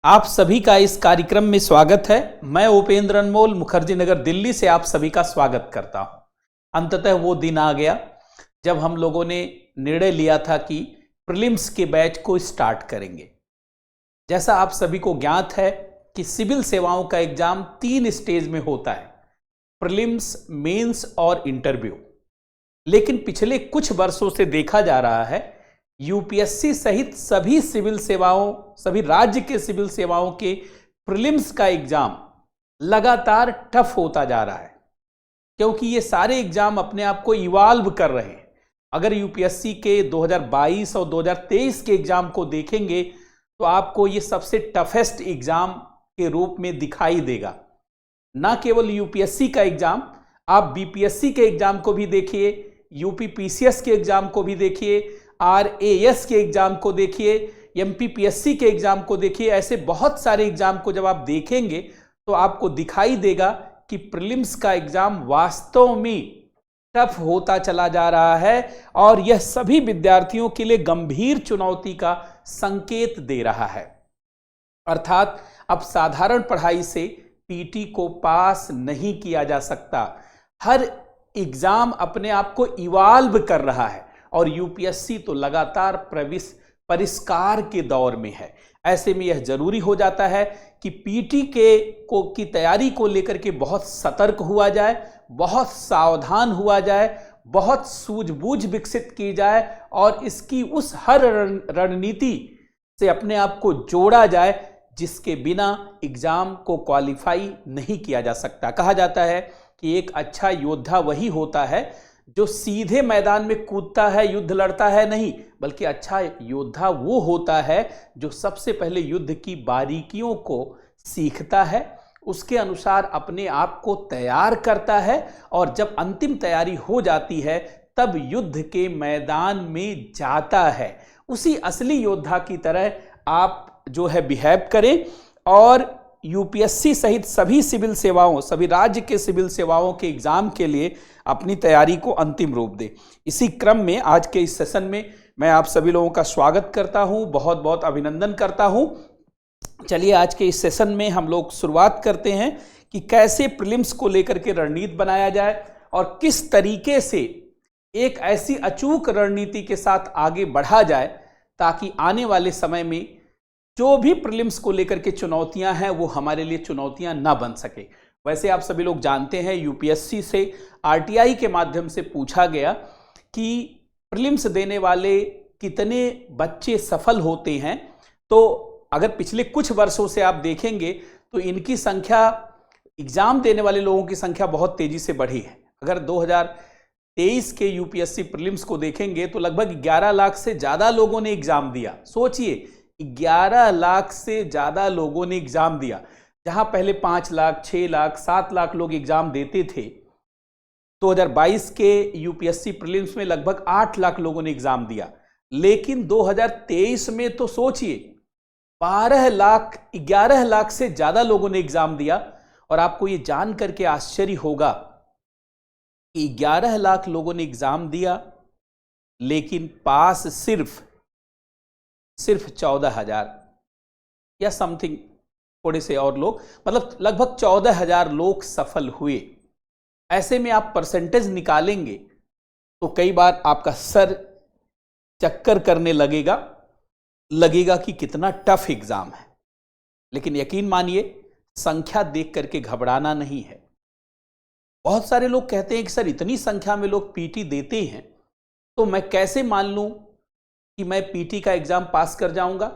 आप सभी का इस कार्यक्रम में स्वागत है। मैं उपेंद्र अनमोल मुखर्जी नगर दिल्ली से आप सभी का स्वागत करता हूं। अंततः वो दिन आ गया जब हम लोगों ने निर्णय लिया था कि प्रीलिम्स के बैच को स्टार्ट करेंगे। जैसा आप सभी को ज्ञात है कि सिविल सेवाओं का एग्जाम 3 स्टेज में होता है, प्रीलिम्स, मेंस और इंटरव्यू। लेकिन पिछले कुछ वर्षों से देखा जा रहा है यूपीएससी सहित सभी सिविल सेवाओं, सभी राज्य के सिविल सेवाओं के प्रीलिम्स का एग्जाम लगातार टफ होता जा रहा है, क्योंकि ये सारे एग्जाम अपने आप को इवॉल्व कर रहे हैं। अगर यूपीएससी के 2022 और 2023 के एग्जाम को देखेंगे तो आपको ये सबसे टफेस्ट एग्जाम के रूप में दिखाई देगा। ना केवल यूपीएससी का एग्जाम, आप बीपीएससी के एग्जाम को भी देखिए, यूपीपीसीएस के एग्जाम को भी देखिए, आरएएस के एग्जाम को देखिए, एमपीपीएससी के एग्जाम को देखिए। ऐसे बहुत सारे एग्जाम को जब आप देखेंगे तो आपको दिखाई देगा कि प्रीलिम्स का एग्जाम वास्तव में टफ होता चला जा रहा है और यह सभी विद्यार्थियों के लिए गंभीर चुनौती का संकेत दे रहा है। अर्थात अब साधारण पढ़ाई से पीटी को पास नहीं किया जा सकता। हर एग्जाम अपने आप को इवॉल्व कर रहा है और यूपीएससी तो लगातार परिष्कार के दौर में है। ऐसे में यह जरूरी हो जाता है कि पीटी की तैयारी को लेकर के बहुत सतर्क हुआ जाए, बहुत सावधान हुआ जाए, बहुत सूझबूझ विकसित की जाए और इसकी उस हर रणनीति से अपने आप को जोड़ा जाए जिसके बिना एग्जाम को क्वालिफाई नहीं किया जा सकता। कहा जाता है कि एक अच्छा योद्धा वही होता है जो सीधे मैदान में कूदता है, युद्ध लड़ता है नहीं, बल्कि अच्छा योद्धा वो होता है जो सबसे पहले युद्ध की बारीकियों को सीखता है, उसके अनुसार अपने आप को तैयार करता है और जब अंतिम तैयारी हो जाती है तब युद्ध के मैदान में जाता है। उसी असली योद्धा की तरह आप जो है बिहेव करें और यूपीएससी सहित सभी सिविल सेवाओं, सभी राज्य के सिविल सेवाओं के एग्जाम के लिए अपनी तैयारी को अंतिम रूप दे। इसी क्रम में आज के इस सेशन में मैं आप सभी लोगों का स्वागत करता हूं, बहुत बहुत अभिनंदन करता हूं। चलिए आज के इस सेशन में हम लोग शुरुआत करते हैं कि कैसे प्रीलिम्स को लेकर के रणनीति बनाया जाए और किस तरीके से एक ऐसी अचूक रणनीति के साथ आगे बढ़ा जाए ताकि आने वाले समय में जो भी प्रीलिम्स को लेकर के चुनौतियां हैं वो हमारे लिए चुनौतियां ना बन सके। वैसे आप सभी लोग जानते हैं यूपीएससी से आरटीआई के माध्यम से पूछा गया कि प्रीलिम्स देने वाले कितने बच्चे सफल होते हैं। तो अगर पिछले कुछ वर्षों से आप देखेंगे तो इनकी संख्या, एग्जाम देने वाले लोगों की संख्या बहुत तेजी से बढ़ी है। अगर 2023 के यूपीएससी प्रीलिम्स को देखेंगे तो लगभग 11 लाख से ज्यादा लोगों ने एग्जाम दिया। सोचिए, 11 लाख से ज्यादा लोगों ने एग्जाम दिया, जहां पहले 5 लाख, 6 लाख, 7 लाख लोग एग्जाम देते थे। 2022 के यूपीएससी प्रीलिम्स में लगभग 8 लाख लोगों ने एग्जाम दिया। लेकिन 2023 में तो सोचिए 11 लाख से ज्यादा लोगों ने एग्जाम दिया। और आपको यह जान करके आश्चर्य होगा कि 11 लाख लोगों ने एग्जाम दिया लेकिन पास सिर्फ 14,000 या समथिंग, थोड़े से और लोग, मतलब लगभग 14,000 लोग सफल हुए। ऐसे में आप परसेंटेज निकालेंगे तो कई बार आपका सर चक्कर करने लगेगा कि कितना टफ एग्जाम है। लेकिन यकीन मानिए, संख्या देख करके घबराना नहीं है। बहुत सारे लोग कहते हैं कि सर इतनी संख्या में लोग पीटी देते हैं तो मैं कैसे मान लूं कि मैं पीटी का एग्जाम पास कर जाऊंगा।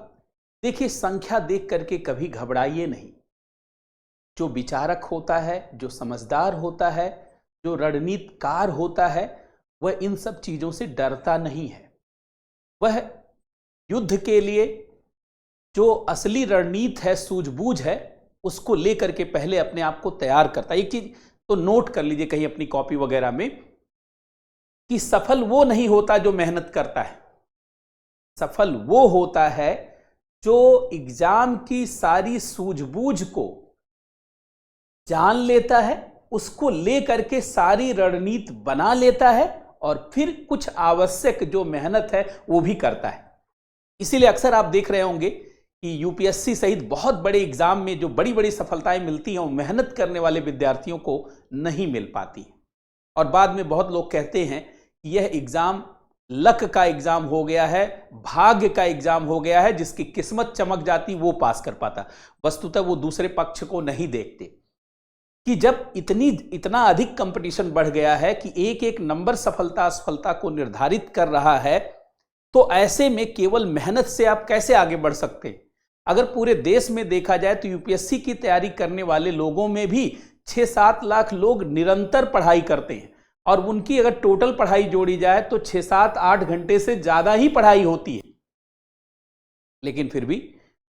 देखिए, संख्या देख करके कभी घबराइए नहीं। जो विचारक होता है, जो समझदार होता है, जो रणनीतिकार होता है, वह इन सब चीजों से डरता नहीं है। वह युद्ध के लिए जो असली रणनीति है, सूझबूझ है, उसको लेकर के पहले अपने आप को तैयार करता है। एक चीज तो नोट कर लीजिए कहीं अपनी कॉपी वगैरह में कि सफल वो नहीं होता जो मेहनत करता है, सफल वो होता है जो एग्जाम की सारी सूझबूझ को जान लेता है, उसको लेकर के सारी रणनीति बना लेता है और फिर कुछ आवश्यक जो मेहनत है वो भी करता है। इसीलिए अक्सर आप देख रहे होंगे कि यूपीएससी सहित बहुत बड़े एग्जाम में जो बड़ी बड़ी सफलताएं मिलती हैं वो मेहनत करने वाले विद्यार्थियों को नहीं मिल पाती। और बाद में बहुत लोग कहते हैं कि यह एग्जाम लक का एग्जाम हो गया है, भाग्य का एग्जाम हो गया है, जिसकी किस्मत चमक जाती वो पास कर पाता। वस्तुतः वो दूसरे पक्ष को नहीं देखते कि जब इतना अधिक कंपटीशन बढ़ गया है कि एक एक नंबर सफलता असफलता को निर्धारित कर रहा है, तो ऐसे में केवल मेहनत से आप कैसे आगे बढ़ सकते हैं। अगर पूरे देश में देखा जाए तो यूपीएससी की तैयारी करने वाले लोगों में भी 6-7 लाख लोग निरंतर पढ़ाई करते हैं, और उनकी अगर टोटल पढ़ाई जोड़ी जाए तो 6-7-8 घंटे से ज्यादा ही पढ़ाई होती है, लेकिन फिर भी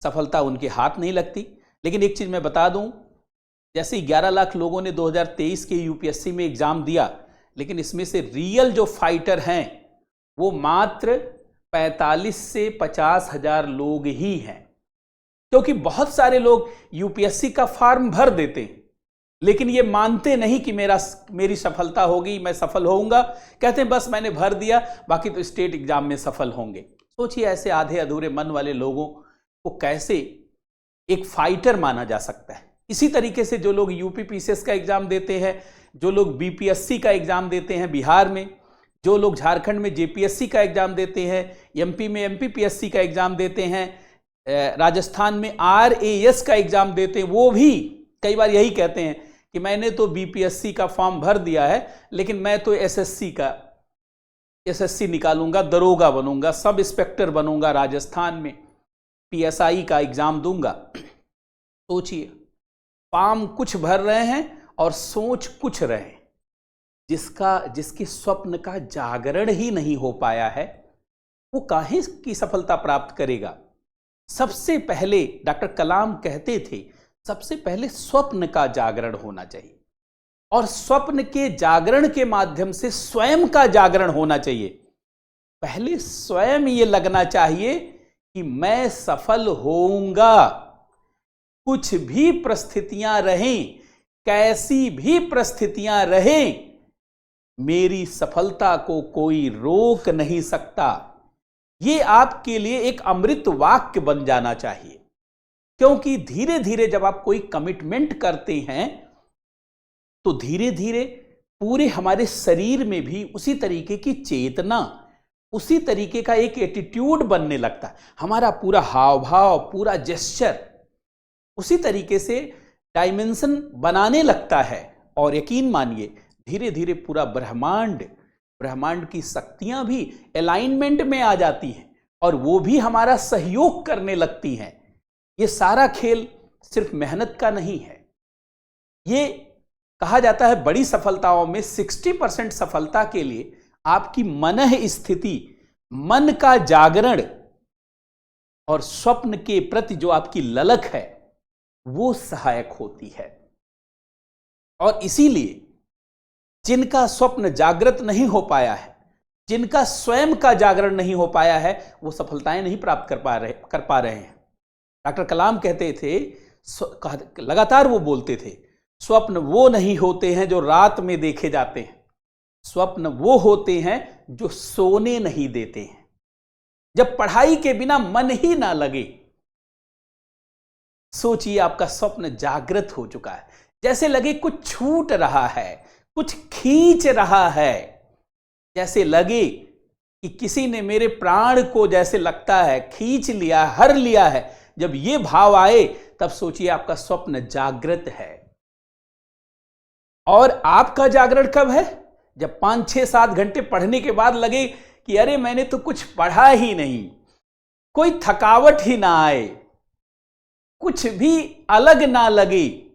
सफलता उनके हाथ नहीं लगती। लेकिन एक चीज मैं बता दूं, जैसे 11 लाख लोगों ने 2023 के यूपीएससी में एग्जाम दिया, लेकिन इसमें से रियल जो फाइटर हैं वो मात्र 45 से 50 हजार लोग ही हैं। क्योंकि बहुत सारे लोग यूपीएससी का फॉर्म भर देते हैं, लेकिन ये मानते नहीं कि मेरी सफलता होगी, मैं सफल होऊंगा। कहते हैं बस मैंने भर दिया, बाकी तो स्टेट एग्जाम में सफल होंगे। सोचिए ऐसे आधे अधूरे मन वाले लोगों को कैसे एक फाइटर माना जा सकता है। इसी तरीके से जो लोग यूपी पीसीएस का एग्जाम देते हैं, जो लोग बीपीएससी का एग्जाम देते हैं बिहार में, जो लोग झारखंड में जेपीएससी का एग्जाम देते हैं, एमपी में एमपीपीएससी का एग्जाम देते हैं, राजस्थान में आरएएस का एग्जाम देते हैं, वो भी कई बार यही कहते हैं कि मैंने तो बीपीएससी का फॉर्म भर दिया है, लेकिन मैं तो एसएससी निकालूंगा, दरोगा बनूंगा, सब इंस्पेक्टर बनूंगा, राजस्थान में पीएसआई का एग्जाम दूंगा। सोचिए, फॉर्म कुछ भर रहे हैं और सोच कुछ रहे हैं। जिसके स्वप्न का जागरण ही नहीं हो पाया है, वो काहे की सफलता प्राप्त करेगा। सबसे पहले डॉक्टर कलाम कहते थे, सबसे पहले स्वप्न का जागरण होना चाहिए, और स्वप्न के जागरण के माध्यम से स्वयं का जागरण होना चाहिए। पहले स्वयं ये लगना चाहिए कि मैं सफल होऊंगा, कुछ भी परिस्थितियां रहें, कैसी भी परिस्थितियां रहें, मेरी सफलता को कोई रोक नहीं सकता। ये आपके लिए एक अमृत वाक्य बन जाना चाहिए। क्योंकि धीरे धीरे जब आप कोई कमिटमेंट करते हैं तो धीरे धीरे पूरे हमारे शरीर में भी उसी तरीके की चेतना, उसी तरीके का एक एटीट्यूड बनने लगता है। हमारा पूरा हाव भाव, पूरा जेस्चर उसी तरीके से डायमेंशन बनाने लगता है। और यकीन मानिए, धीरे धीरे पूरा ब्रह्मांड की शक्तियां भी अलाइनमेंट में आ जाती हैं, और वो भी हमारा सहयोग करने लगती हैं। ये सारा खेल सिर्फ मेहनत का नहीं है। ये कहा जाता है बड़ी सफलताओं में 60% सफलता के लिए आपकी मनः स्थिति, मन का जागरण और स्वप्न के प्रति जो आपकी ललक है वो सहायक होती है। और इसीलिए जिनका स्वप्न जागृत नहीं हो पाया है, जिनका स्वयं का जागरण नहीं हो पाया है, वो सफलताएं नहीं प्राप्त कर पा रहे हैं। डॉक्टर कलाम कहते थे, लगातार वो बोलते थे, स्वप्न वो नहीं होते हैं जो रात में देखे जाते हैं, स्वप्न वो होते हैं जो सोने नहीं देते हैं। जब पढ़ाई के बिना मन ही ना लगे, सोचिए आपका स्वप्न जागृत हो चुका है, जैसे लगे कुछ छूट रहा है, कुछ खींच रहा है, जैसे लगे कि किसी ने मेरे प्राण को जैसे लगता है खींच लिया, हर लिया है। जब ये भाव आए तब सोचिए आपका स्वप्न जागृत है। और आपका जागरण कब है? जब 5-6-7 घंटे पढ़ने के बाद लगे कि अरे मैंने तो कुछ पढ़ा ही नहीं, कोई थकावट ही ना आए, कुछ भी अलग ना लगे,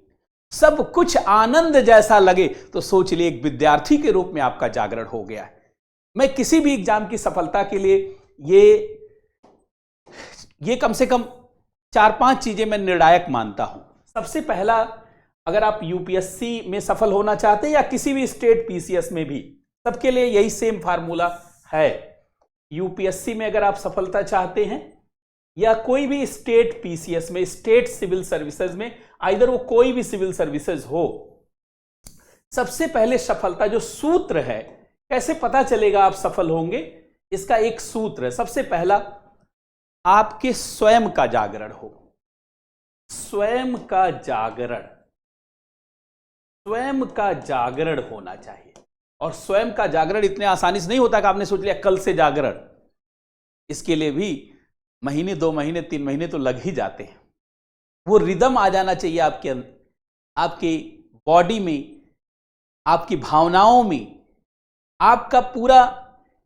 सब कुछ आनंद जैसा लगे, तो सोच लिए एक विद्यार्थी के रूप में आपका जागरण हो गया है। मैं किसी भी एग्जाम की सफलता के लिए ये कम से कम 4-5 चीजें मैं निर्णायक मानता हूं। सबसे पहला, अगर आप यूपीएससी में सफल होना चाहते हैं या किसी भी स्टेट पीसीएस में भी, सबके लिए यही सेम फार्मूला है। यूपीएससी में अगर आप सफलता चाहते हैं या कोई भी स्टेट पीसीएस में, स्टेट सिविल सर्विसेज में, आइदर वो कोई भी सिविल सर्विसेज हो, सबसे पहले सफलता जो सूत्र है, कैसे पता चलेगा आप सफल होंगे, इसका एक सूत्र है। सबसे पहला, आपके स्वयं का जागरण हो, स्वयं का जागरण, स्वयं का जागरण होना चाहिए। और स्वयं का जागरण इतने आसानी से नहीं होता कि आपने सोच लिया कल से जागरण, इसके लिए भी महीने, 2 महीने, 3 महीने तो लग ही जाते हैं। वो रिदम आ जाना चाहिए आपके अंदर, आपके बॉडी में, आपकी भावनाओं में, आपका पूरा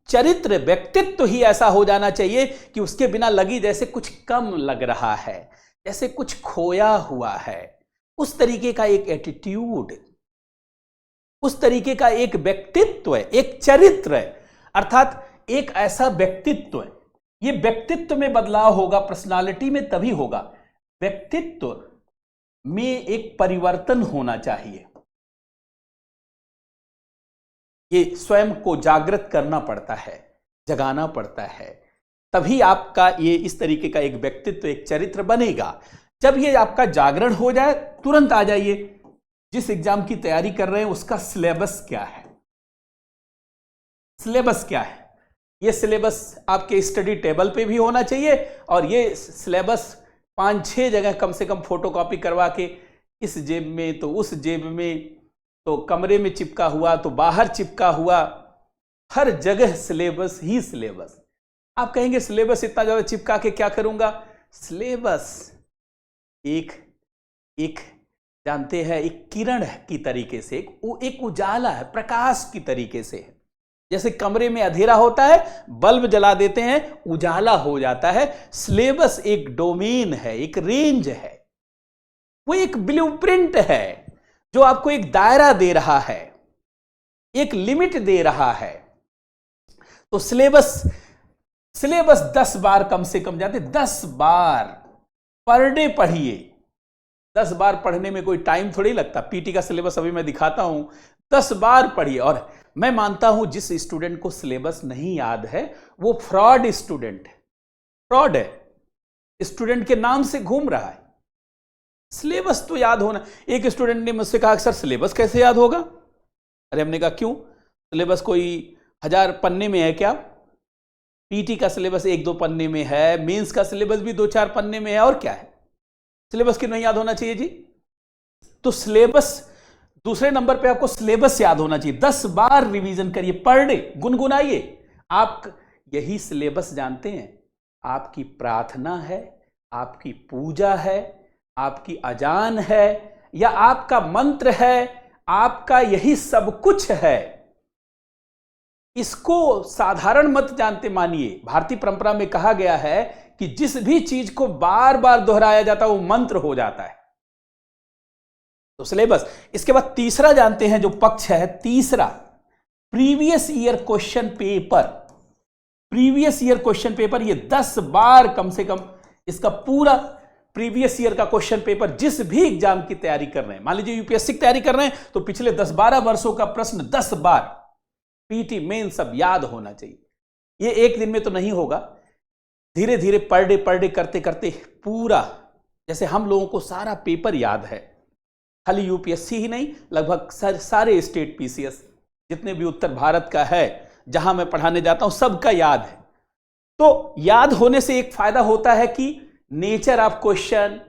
चरित्र, व्यक्तित्व ही ऐसा हो जाना चाहिए कि उसके बिना लगी जैसे कुछ कम लग रहा है, जैसे कुछ खोया हुआ है। उस तरीके का एक एटीट्यूड, उस तरीके का एक व्यक्तित्व है, एक चरित्र है, अर्थात एक ऐसा व्यक्तित्व है। ये व्यक्तित्व में बदलाव होगा, पर्सनालिटी में तभी होगा। व्यक्तित्व में एक परिवर्तन होना चाहिए। ये स्वयं को जागृत करना पड़ता है, जगाना पड़ता है, तभी आपका ये इस तरीके का एक व्यक्तित्व, एक चरित्र बनेगा। जब ये आपका जागरण हो जाए, तुरंत आ जाइए, जिस एग्जाम की तैयारी कर रहे हैं उसका सिलेबस क्या है, सिलेबस क्या है। ये सिलेबस आपके स्टडी टेबल पे भी होना चाहिए, और ये सिलेबस 5-6 जगह कम से कम फोटोकॉपी करवा के, इस जेब में तो उस जेब में, तो कमरे में चिपका हुआ तो बाहर चिपका हुआ, हर जगह सिलेबस ही सिलेबस। आप कहेंगे सिलेबस इतना ज्यादा चिपका के क्या करूंगा? सिलेबस एक जानते हैं, एक किरण की तरीके से, एक उजाला है, प्रकाश की तरीके से है। जैसे कमरे में अंधेरा होता है, बल्ब जला देते हैं, उजाला हो जाता है। सिलेबस एक डोमेन है, एक रेंज है, वो एक ब्लूप्रिंट है जो आपको एक दायरा दे रहा है, एक लिमिट दे रहा है। तो सिलेबस 10 बार कम से कम जाते, 10 बार पर डे पढ़िए। 10 बार पढ़ने में कोई टाइम थोड़ी लगता। पीटी का सिलेबस अभी मैं दिखाता हूं, 10 बार पढ़िए। और मैं मानता हूं जिस स्टूडेंट को सिलेबस नहीं याद है वो फ्रॉड स्टूडेंट है, फ्रॉड है, स्टूडेंट के नाम से घूम रहा है। सिलेबस तो याद होना। एक स्टूडेंट ने मुझसे कहा सर सिलेबस कैसे याद होगा? अरे हमने कहा क्यों, सिलेबस कोई 1000 पन्ने में है क्या? पीटी का सिलेबस 1-2 पन्ने में है, मेंस का सिलेबस भी 2-4 पन्ने में है, और क्या है? सिलेबस क्यों नहीं याद होना चाहिए जी? तो सिलेबस, दूसरे नंबर पे आपको सिलेबस याद होना चाहिए। 10 बार रिवीजन करिए, पर डे गुनगुनाइए। आप यही सिलेबस जानते हैं, आपकी प्रार्थना है, आपकी पूजा है, आपकी अजान है, या आपका मंत्र है, आपका यही सब कुछ है। इसको साधारण मत जानते मानिए। भारतीय परंपरा में कहा गया है कि जिस भी चीज को बार बार दोहराया जाता है वो मंत्र हो जाता है। तो सिलेबस। इसके बाद तीसरा जानते हैं जो पक्ष है, तीसरा previous year question paper. Previous year question paper, ये 10 बार कम से कम इसका पूरा प्रीवियस ईयर का क्वेश्चन पेपर, जिस भी एग्जाम की तैयारी कर रहे हैं, मान लीजिए यूपीएससी की तैयारी कर रहे हैं तो पिछले 10-12 वर्षों का प्रश्न 10 बार, पीटी मेन सब याद होना चाहिए। ये एक दिन में तो नहीं होगा, धीरे धीरे पर डे करते करते पूरा, जैसे हम लोगों को सारा पेपर याद है, खाली यूपीएससी ही नहीं, लगभग सारे स्टेट पीसीएस जितने भी उत्तर भारत का है जहां मैं पढ़ाने जाता हूं सबका याद है। तो याद होने से एक फायदा होता है कि nature of question,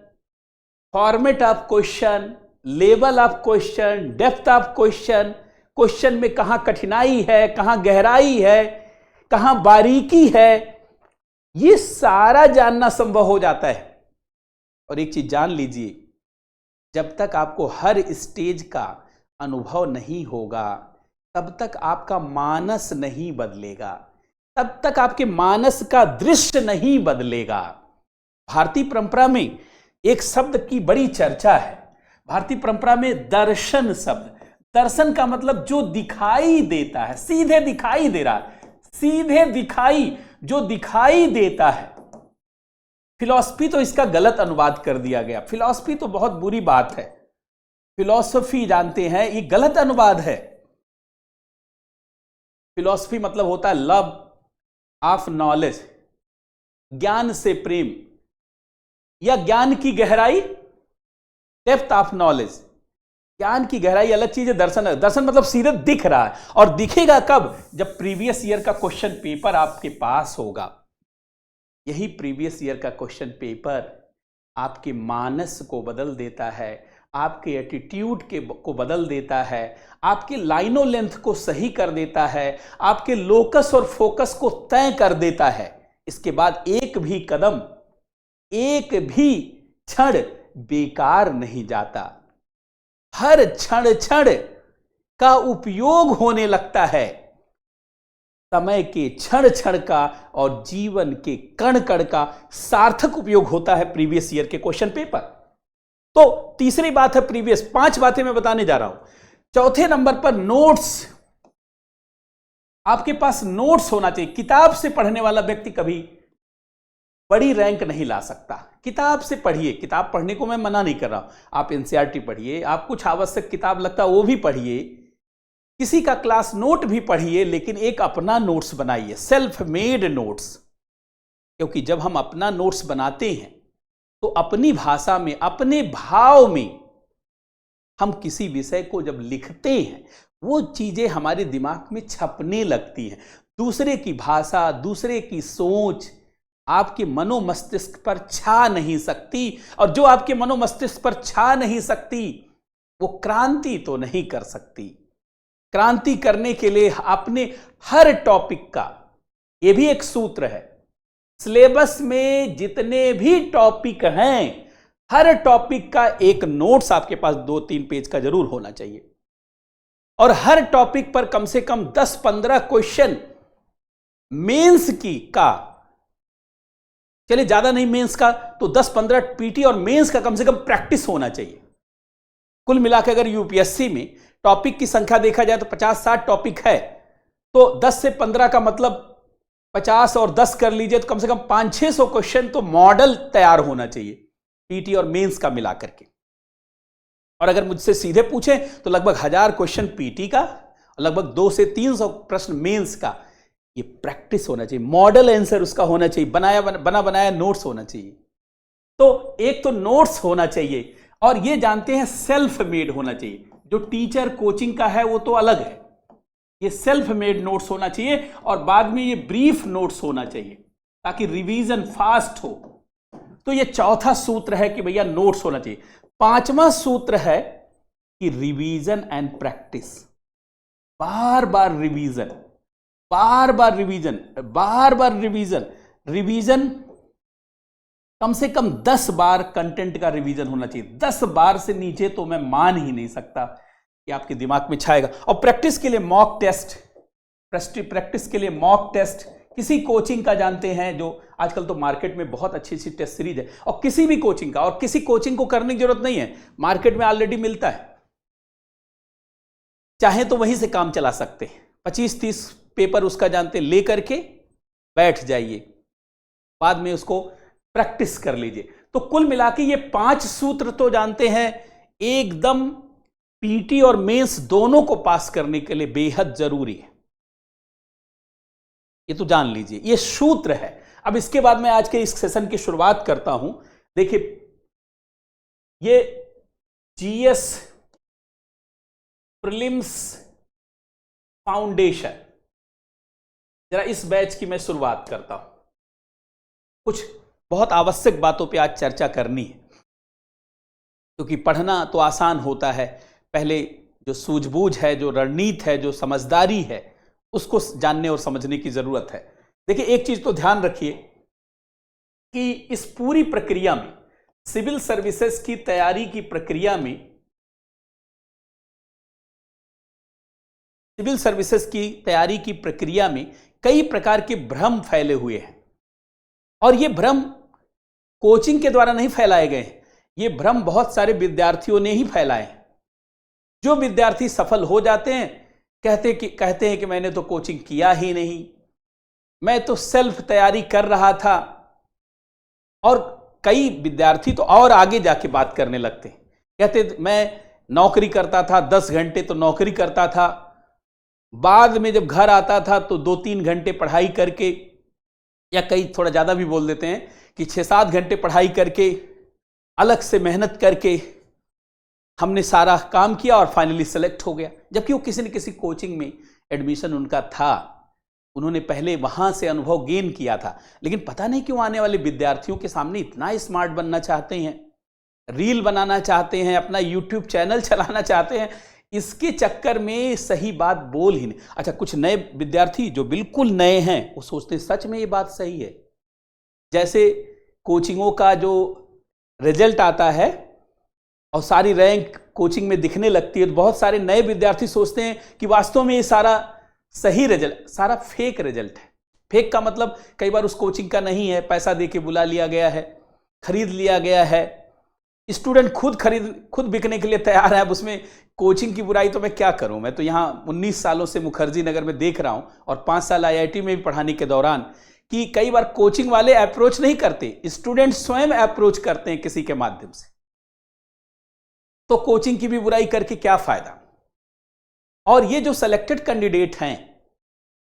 format of question, level of question, depth of question, question में कहां कठिनाई है, कहां गहराई है, कहां बारीकी है, ये सारा जानना संभव हो जाता है। और एक चीज जान लीजिए, जब तक आपको हर स्टेज का अनुभव नहीं होगा तब तक आपका मानस नहीं बदलेगा, तब तक आपके मानस का दृश्य नहीं बदलेगा। भारतीय परंपरा में एक शब्द की बड़ी चर्चा है। भारतीय परंपरा में दर्शन शब्द, दर्शन का मतलब जो दिखाई देता है, सीधे दिखाई दे रहा है, सीधे दिखाई, जो दिखाई देता है। फिलॉसफी तो इसका गलत अनुवाद कर दिया गया। फिलॉसफी तो बहुत बुरी बात है, फिलॉसफी जानते हैं ये गलत अनुवाद है। फिलॉसफी मतलब होता है लव ऑफ नॉलेज, ज्ञान से प्रेम, या ज्ञान की गहराई, डेप्थ ऑफ नॉलेज। ज्ञान की गहराई अलग चीज है, दर्शन है। दर्शन मतलब सीधे दिख रहा है, और दिखेगा कब? जब प्रीवियस ईयर का क्वेश्चन पेपर आपके पास होगा। यही प्रीवियस ईयर का क्वेश्चन पेपर आपके मानस को बदल देता है, आपके एटीट्यूड को बदल देता है, आपके लाइनों लेंथ को सही कर देता है, आपके लोकस और फोकस को तय कर देता है। इसके बाद एक भी कदम, एक भी क्षण बेकार नहीं जाता, हर क्षण क्षण का उपयोग होने लगता है, समय के क्षण क्षण का और जीवन के कण कण का सार्थक उपयोग होता है प्रीवियस ईयर के क्वेश्चन पेपर। तो तीसरी बात है प्रीवियस, 5 बातें मैं बताने जा रहा हूं। चौथे नंबर पर नोट्स, आपके पास नोट्स होना चाहिए। किताब से पढ़ने वाला व्यक्ति कभी बड़ी रैंक नहीं ला सकता। किताब से पढ़िए, किताब पढ़ने को मैं मना नहीं कर रहा हूं, आप एनसीईआरटी पढ़िए, आप कुछ आवश्यक किताब लगता है वो भी पढ़िए, किसी का क्लास नोट भी पढ़िए, लेकिन एक अपना नोट्स बनाइए, सेल्फ मेड नोट्स। क्योंकि जब हम अपना नोट्स बनाते हैं तो अपनी भाषा में, अपने भाव में हम किसी विषय को जब लिखते हैं वो चीजें हमारे दिमाग में छपने लगती हैं। दूसरे की भाषा, दूसरे की सोच आपके मनोमस्तिष्क पर छा नहीं सकती, और जो आपके मनोमस्तिष्क पर छा नहीं सकती वो क्रांति तो नहीं कर सकती। क्रांति करने के लिए अपने हर टॉपिक का, यह भी एक सूत्र है, सिलेबस में जितने भी टॉपिक हैं हर टॉपिक का एक नोट्स आपके पास 2-3 पेज का जरूर होना चाहिए, और हर टॉपिक पर कम से कम 10-15 क्वेश्चन मेंस की का, चलिए ज्यादा नहीं मेंस का तो 10-15 पीटी और मेंस का कम से कम प्रैक्टिस होना चाहिए। कुल मिलाकर अगर यूपीएससी में टॉपिक की संख्या देखा जाए तो 50-60 टॉपिक है, तो 10 से 15 का मतलब 50 और 10 कर लीजिए तो कम से कम 500-600 क्वेश्चन तो मॉडल तैयार होना चाहिए पीटी और मेंस का मिला करके। और अगर मुझसे सीधे पूछें तो लगभग 1000 क्वेश्चन पीटी का और लगभग 200 से 300 प्रश्न मेंस का। ये प्रैक्टिस होना चाहिए, मॉडल आंसर उसका होना चाहिए, बना बनाया नोट्स होना चाहिए। तो एक तो नोट्स होना चाहिए, और ये जानते हैं सेल्फ मेड होना चाहिए। जो टीचर कोचिंग का है वो तो अलग है, ये सेल्फ मेड नोट्स होना चाहिए, और बाद में ये ब्रीफ नोट्स होना चाहिए ताकि रिवीजन फास्ट हो। तो ये चौथा सूत्र है कि भैया नोट्स होना चाहिए। 5वां सूत्र है कि रिवीजन एंड प्रैक्टिस, बार बार रिवीजन, बार बार रिवीजन, बार बार रिवीजन। रिवीजन कम से कम 10 बार कंटेंट का रिवीजन होना चाहिए। 10 बार से नीचे तो मैं मान ही नहीं सकता कि आपके दिमाग में छाएगा। और प्रैक्टिस के लिए मॉक टेस्ट, प्रैक्टिस के लिए मॉक टेस्ट किसी कोचिंग का जानते हैं, जो आजकल तो मार्केट में बहुत अच्छी अच्छी टेस्ट सीरीज है, और किसी भी कोचिंग का, और किसी कोचिंग को करने की जरूरत नहीं है, मार्केट में ऑलरेडी मिलता है, चाहे तो वहीं से काम चला सकते हैं। 25-30 पेपर उसका जानते हैं, लेकर के बैठ जाइए, बाद में उसको प्रैक्टिस कर लीजिए। तो कुल मिला के ये 5 सूत्र तो जानते हैं एकदम पीटी और मेंस दोनों को पास करने के लिए बेहद जरूरी है, ये तो जान लीजिए, ये सूत्र है। अब इसके बाद मैं आज के इस सेशन की शुरुआत करता हूं। देखिए, ये जीएस प्रीलिम्स फाउंडेशन, जरा इस बैच की मैं शुरुआत करता हूं। कुछ बहुत आवश्यक बातों पे आज चर्चा करनी है, क्योंकि पढ़ना तो आसान होता है, पहले जो सूझबूझ है, जो रणनीति है, जो समझदारी है, उसको जानने और समझने की जरूरत है। देखिए, एक चीज तो ध्यान रखिए कि इस पूरी प्रक्रिया में, सिविल सर्विसेज की तैयारी की प्रक्रिया में, सिविल सर्विसेज की तैयारी की प्रक्रिया में कई प्रकार के भ्रम फैले हुए हैं, और ये भ्रम कोचिंग के द्वारा नहीं फैलाए गए हैं, ये भ्रम बहुत सारे विद्यार्थियों ने ही फैलाए हैं। जो विद्यार्थी सफल हो जाते हैं कहते हैं कि मैंने तो कोचिंग किया ही नहीं, मैं तो सेल्फ तैयारी कर रहा था। और कई विद्यार्थी तो और आगे जाके बात करने लगते हैं, कहते मैं नौकरी करता था, 10 घंटे तो नौकरी करता था, बाद में जब घर आता था तो 2-3 घंटे पढ़ाई करके, या कई थोड़ा ज्यादा भी बोल देते हैं कि 6-7 घंटे पढ़ाई करके, अलग से मेहनत करके हमने सारा काम किया और फाइनली सेलेक्ट हो गया, जबकि वो किसी न किसी कोचिंग में एडमिशन उनका था। उन्होंने पहले वहां से अनुभव गेन किया था, लेकिन पता नहीं क्यों आने वाले विद्यार्थियों के सामने इतना स्मार्ट बनना चाहते हैं, रील बनाना चाहते हैं, अपना यूट्यूब चैनल चलाना चाहते हैं, इसके चक्कर में सही बात बोल ही नहीं। अच्छा, कुछ नए विद्यार्थी जो बिल्कुल नए हैं वो सोचते हैं सच में ये बात सही है। जैसे कोचिंगों का जो रिजल्ट आता है और सारी रैंक कोचिंग में दिखने लगती है, तो बहुत सारे नए विद्यार्थी सोचते हैं कि वास्तव में ये सारा सही रिजल्ट, सारा फेक रिजल्ट है। फेक का मतलब कई बार उस कोचिंग का नहीं है, पैसा दे के बुला लिया गया है, खरीद लिया गया है, स्टूडेंट खुद बिकने के लिए तैयार है। अब उसमें कोचिंग की बुराई तो मैं क्या करूं, मैं तो यहाँ 19 सालों से मुखर्जी नगर में देख रहा हूं और 5 साल आईआईटी में भी पढ़ाने के दौरान कि कई बार कोचिंग वाले अप्रोच नहीं करते, स्टूडेंट स्वयं अप्रोच करते हैं किसी के माध्यम से। तो कोचिंग की भी बुराई करके क्या फायदा। और ये जो सिलेक्टेड कैंडिडेट हैं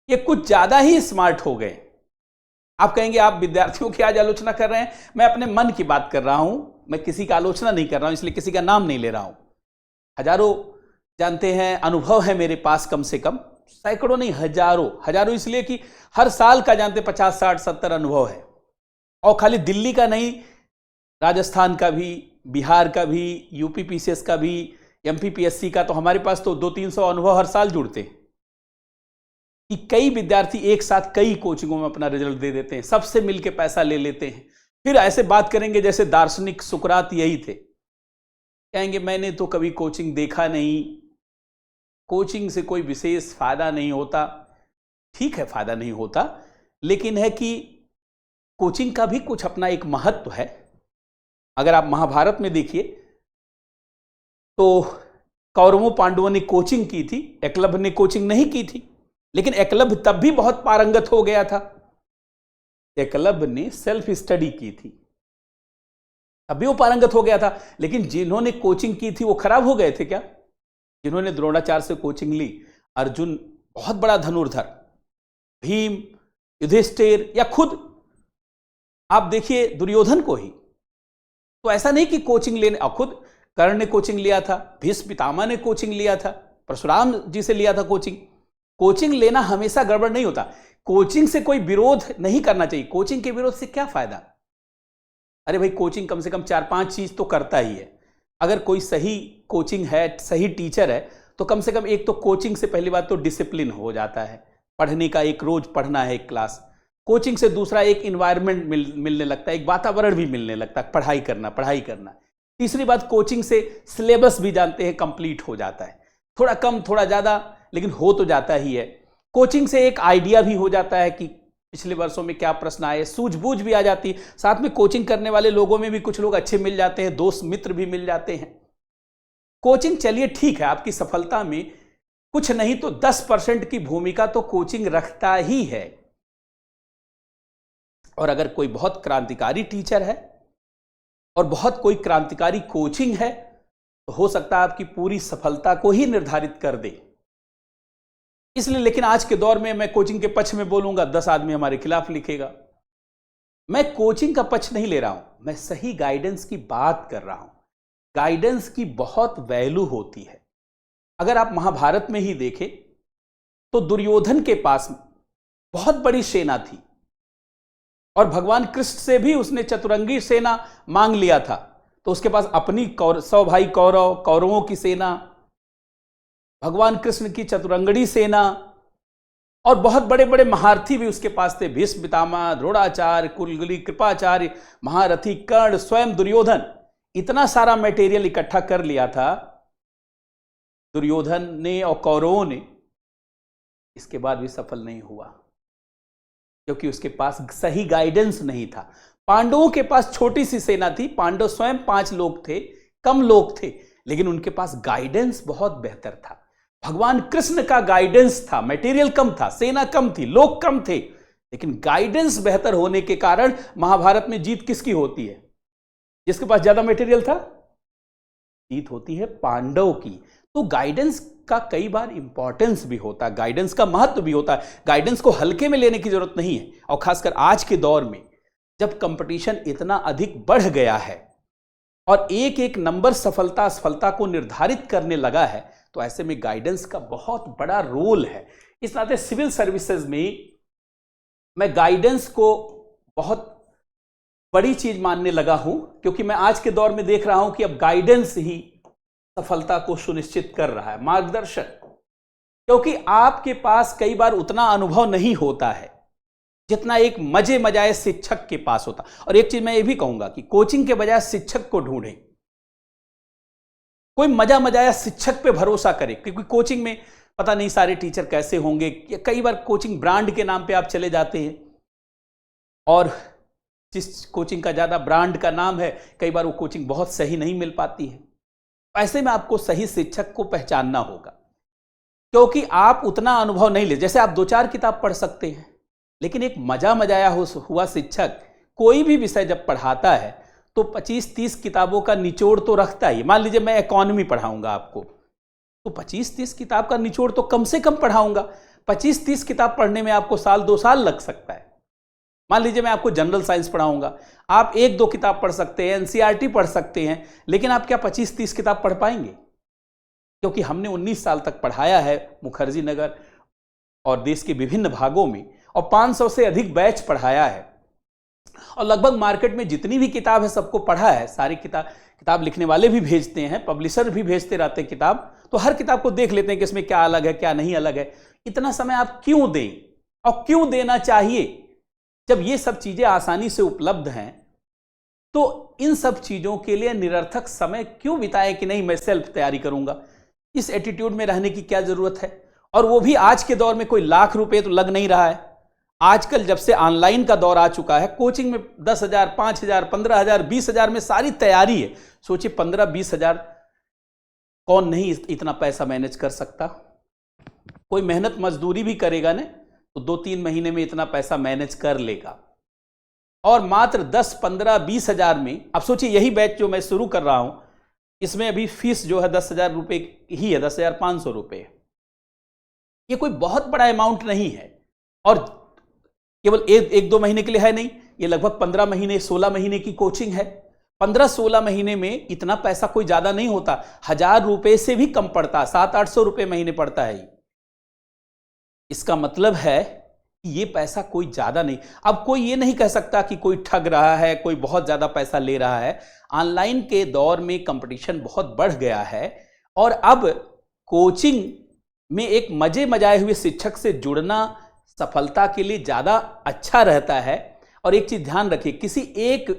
ये कुछ ज्यादा ही स्मार्ट हो गए। आप कहेंगे आप विद्यार्थियों की आज आलोचना कर रहे हैं, मैं अपने मन की बात कर रहा हूं, मैं किसी का आलोचना नहीं कर रहा हूं, इसलिए किसी का नाम नहीं ले रहा हूं। हजारों जानते हैं, अनुभव है मेरे पास, कम से कम सैकड़ों नहीं हजारों इसलिए कि हर साल का जानते 50 60 70 अनुभव है। और खाली दिल्ली का नहीं, राजस्थान का भी, बिहार का भी, यूपी पीसीएस का भी, एमपी पीएससी का, तो हमारे पास तो 200-300 अनुभव हर साल जुड़ते हैं कि कई विद्यार्थी एक साथ कई कोचिंगों में अपना रिजल्ट दे देते हैं, सबसे मिलके पैसा ले लेते हैं। फिर ऐसे बात करेंगे जैसे दार्शनिक सुकरात यही थे, कहेंगे मैंने तो कभी कोचिंग देखा नहीं, कोचिंग से कोई विशेष फायदा नहीं होता। ठीक है, फायदा नहीं होता, लेकिन है कि कोचिंग का भी कुछ अपना एक महत्व है। अगर आप महाभारत में देखिए तो कौरवों पांडवों ने कोचिंग की थी, एकलव्य ने कोचिंग नहीं की थी, लेकिन एकलव्य तब भी बहुत पारंगत हो गया था। एकलव्य ने सेल्फ स्टडी की थी, अभी वो पारंगत हो गया था। लेकिन जिन्होंने कोचिंग की थी वो खराब हो गए थे क्या? जिन्होंने द्रोणाचार्य से कोचिंग ली, अर्जुन बहुत बड़ा धनुर्धर, भीम, युधिष्ठिर, या खुद आप देखिए दुर्योधन को ही, तो ऐसा नहीं कि कोचिंग लेने, खुद कर्ण ने कोचिंग लिया था, भीष्म पितामह ने कोचिंग लिया था, परशुराम जी से लिया था कोचिंग। कोचिंग लेना हमेशा गड़बड़ नहीं होता, कोचिंग से कोई विरोध नहीं करना चाहिए। कोचिंग के विरोध से क्या फायदा? अरे भाई, कोचिंग कम से कम 4-5 चीज तो करता ही है। अगर कोई सही कोचिंग है, सही टीचर है, तो कम से कम एक तो कोचिंग से पहली बात तो डिसिप्लिन हो जाता है, पढ़ने का एक रोज पढ़ना है एक क्लास। कोचिंग से दूसरा एक इन्वायरमेंट मिलने लगता है, एक वातावरण भी मिलने लगता है, पढ़ाई करना। तीसरी बात, कोचिंग से सिलेबस भी जानते हैं कंप्लीट हो जाता है, थोड़ा कम थोड़ा ज्यादा, लेकिन हो तो जाता ही है। कोचिंग से एक आइडिया भी हो जाता है कि पिछले वर्षों में क्या प्रश्न आए, सूझबूझ भी आ जाती है। साथ में कोचिंग करने वाले लोगों में भी कुछ लोग अच्छे मिल जाते हैं, दोस्त मित्र भी मिल जाते हैं। कोचिंग चलिए ठीक है, आपकी सफलता में कुछ नहीं तो 10% की भूमिका तो कोचिंग रखता ही है। और अगर कोई बहुत क्रांतिकारी टीचर है और बहुत कोई क्रांतिकारी कोचिंग है, तो हो सकता है आपकी पूरी सफलता को ही निर्धारित कर दे। इसलिए लेकिन आज के दौर में मैं कोचिंग के पक्ष में बोलूंगा, 10 आदमी हमारे खिलाफ लिखेगा। मैं कोचिंग का पक्ष नहीं ले रहा हूं, मैं सही गाइडेंस की बात कर रहा हूं। गाइडेंस की बहुत वैल्यू होती है। अगर आप महाभारत में ही देखें तो दुर्योधन के पास बहुत बड़ी सेना थी और भगवान कृष्ण से भी उसने चतुरंगी सेना मांग लिया था। तो उसके पास अपनी 100 भाई कौरवों की सेना, भगवान कृष्ण की चतुरंगड़ी सेना, और बहुत बड़े बड़े महारथी भी उसके पास थे, भीष्म पितामह, द्रोणाचार्य, कुलगुली, कृपाचार्य, महारथी कर्ण, स्वयं दुर्योधन। इतना सारा मटेरियल इकट्ठा कर लिया था दुर्योधन ने और कौरवों ने, इसके बाद भी सफल नहीं हुआ क्योंकि उसके पास सही गाइडेंस नहीं था। पांडवों के पास छोटी सी सेना थी, पांडव स्वयं 5 लोग थे, कम लोग थे, लेकिन उनके पास गाइडेंस बहुत बेहतर था। भगवान कृष्ण का गाइडेंस था, मटेरियल कम था, सेना कम थी, लोग कम थे, लेकिन गाइडेंस बेहतर होने के कारण महाभारत में जीत किसकी होती है? जिसके पास ज्यादा मटेरियल था। जीत होती है पांडव की। तो गाइडेंस का कई बार इंपॉर्टेंस भी होता है, गाइडेंस का महत्व भी होता है। गाइडेंस को हल्के में लेने की जरूरत नहीं है। और खासकर आज के दौर में जब कंपटीशन इतना अधिक बढ़ गया है और एक एक नंबर सफलता को निर्धारित करने लगा है, तो ऐसे में गाइडेंस का बहुत बड़ा रोल है। इस नाते सिविल सर्विसेज में मैं गाइडेंस को बहुत बड़ी चीज मानने लगा हूं, क्योंकि मैं आज के दौर में देख रहा हूं कि अब गाइडेंस ही सफलता को सुनिश्चित कर रहा है, मार्गदर्शन। क्योंकि आपके पास कई बार उतना अनुभव नहीं होता है जितना एक मजे मजाए शिक्षक के पास होता। और एक चीज मैं ये भी कहूंगा कि कोचिंग के बजाय शिक्षक को ढूंढें, कोई मजा मजाया शिक्षक पे भरोसा करे, क्योंकि कोचिंग में पता नहीं सारे टीचर कैसे होंगे। कई बार कोचिंग ब्रांड के नाम पे आप चले जाते हैं, और जिस कोचिंग का ज्यादा ब्रांड का नाम है, कई बार वो कोचिंग बहुत सही नहीं मिल पाती है। ऐसे में आपको सही शिक्षक को पहचानना होगा, क्योंकि आप उतना अनुभव नहीं ले। जैसे आप 2-4 किताब पढ़ सकते हैं, लेकिन एक मजा मजाया हुआ शिक्षक कोई भी विषय जब पढ़ाता है तो 25-30 किताबों का निचोड़ तो रखता ही। मान लीजिए मैं इकोनॉमी पढ़ाऊंगा आपको, तो 25-30 किताब का निचोड़ तो कम से कम पढ़ाऊंगा। 25-30 किताब पढ़ने में आपको 1-2 साल लग सकता है। मान लीजिए मैं आपको जनरल साइंस पढ़ाऊंगा, आप 1-2 किताब पढ़ सकते हैं, एनसीईआरटी पढ़ सकते हैं, लेकिन आप क्या 25-30 किताब पढ़ पाएंगे? क्योंकि हमने 19 साल तक पढ़ाया है मुखर्जी नगर और देश के विभिन्न भागों में, और 500 से अधिक बैच पढ़ाया है, और लगभग मार्केट में जितनी भी किताब है सबको पढ़ा है। सारी किताब लिखने वाले भी भेजते हैं, पब्लिशर भी भेजते रहते हैं किताब, तो हर किताब को देख लेते हैं कि इसमें क्या अलग है क्या नहीं अलग है। इतना समय आप क्यों दें, और क्यों देना चाहिए? जब ये सब चीजें आसानी से उपलब्ध हैं, तो इन सब चीजों के लिए निरर्थक समय क्यों बिताएं कि नहीं मैं सेल्फ तैयारी करूंगा। इस एटीट्यूड में रहने की क्या जरूरत है? और वो भी आज के दौर में कोई लाख रुपए तो लग नहीं रहा है। आजकल जब से ऑनलाइन का दौर आ चुका है, कोचिंग में 10,000, 5,000, 15,000, 20,000 में सारी तैयारी है। सोचिए 15-20 हजार कौन नहीं इतना पैसा मैनेज कर सकता? कोई मेहनत मजदूरी भी करेगा ना, तो 2-3 महीने में इतना पैसा मैनेज कर लेगा। और मात्र 10, 15, 20 हजार में, अब सोचिए यही बैच जो मैं शुरू कर रहा हूं, इसमें अभी फीस जो है 10,000 रुपए ही है, 10,500 रुपए। ये कोई बहुत बड़ा अमाउंट नहीं है, और केवल 1-2 महीने के लिए है नहीं, ये लगभग 15 महीने 16 महीने की कोचिंग है। 15-16 महीने में इतना पैसा कोई ज्यादा नहीं होता, 1,000 रुपए से भी कम पड़ता, 700-800 रुपए महीने पड़ता है। इसका मतलब है कि ये पैसा कोई ज्यादा नहीं। अब कोई ये नहीं कह सकता कि कोई ठग रहा है, कोई बहुत ज्यादा पैसा ले रहा है। ऑनलाइन के दौर में कंपटीशन बहुत बढ़ गया है, और अब कोचिंग में एक मजे मजाए हुए शिक्षक से जुड़ना सफलता के लिए ज्यादा अच्छा रहता है। और एक चीज ध्यान रखिए, किसी एक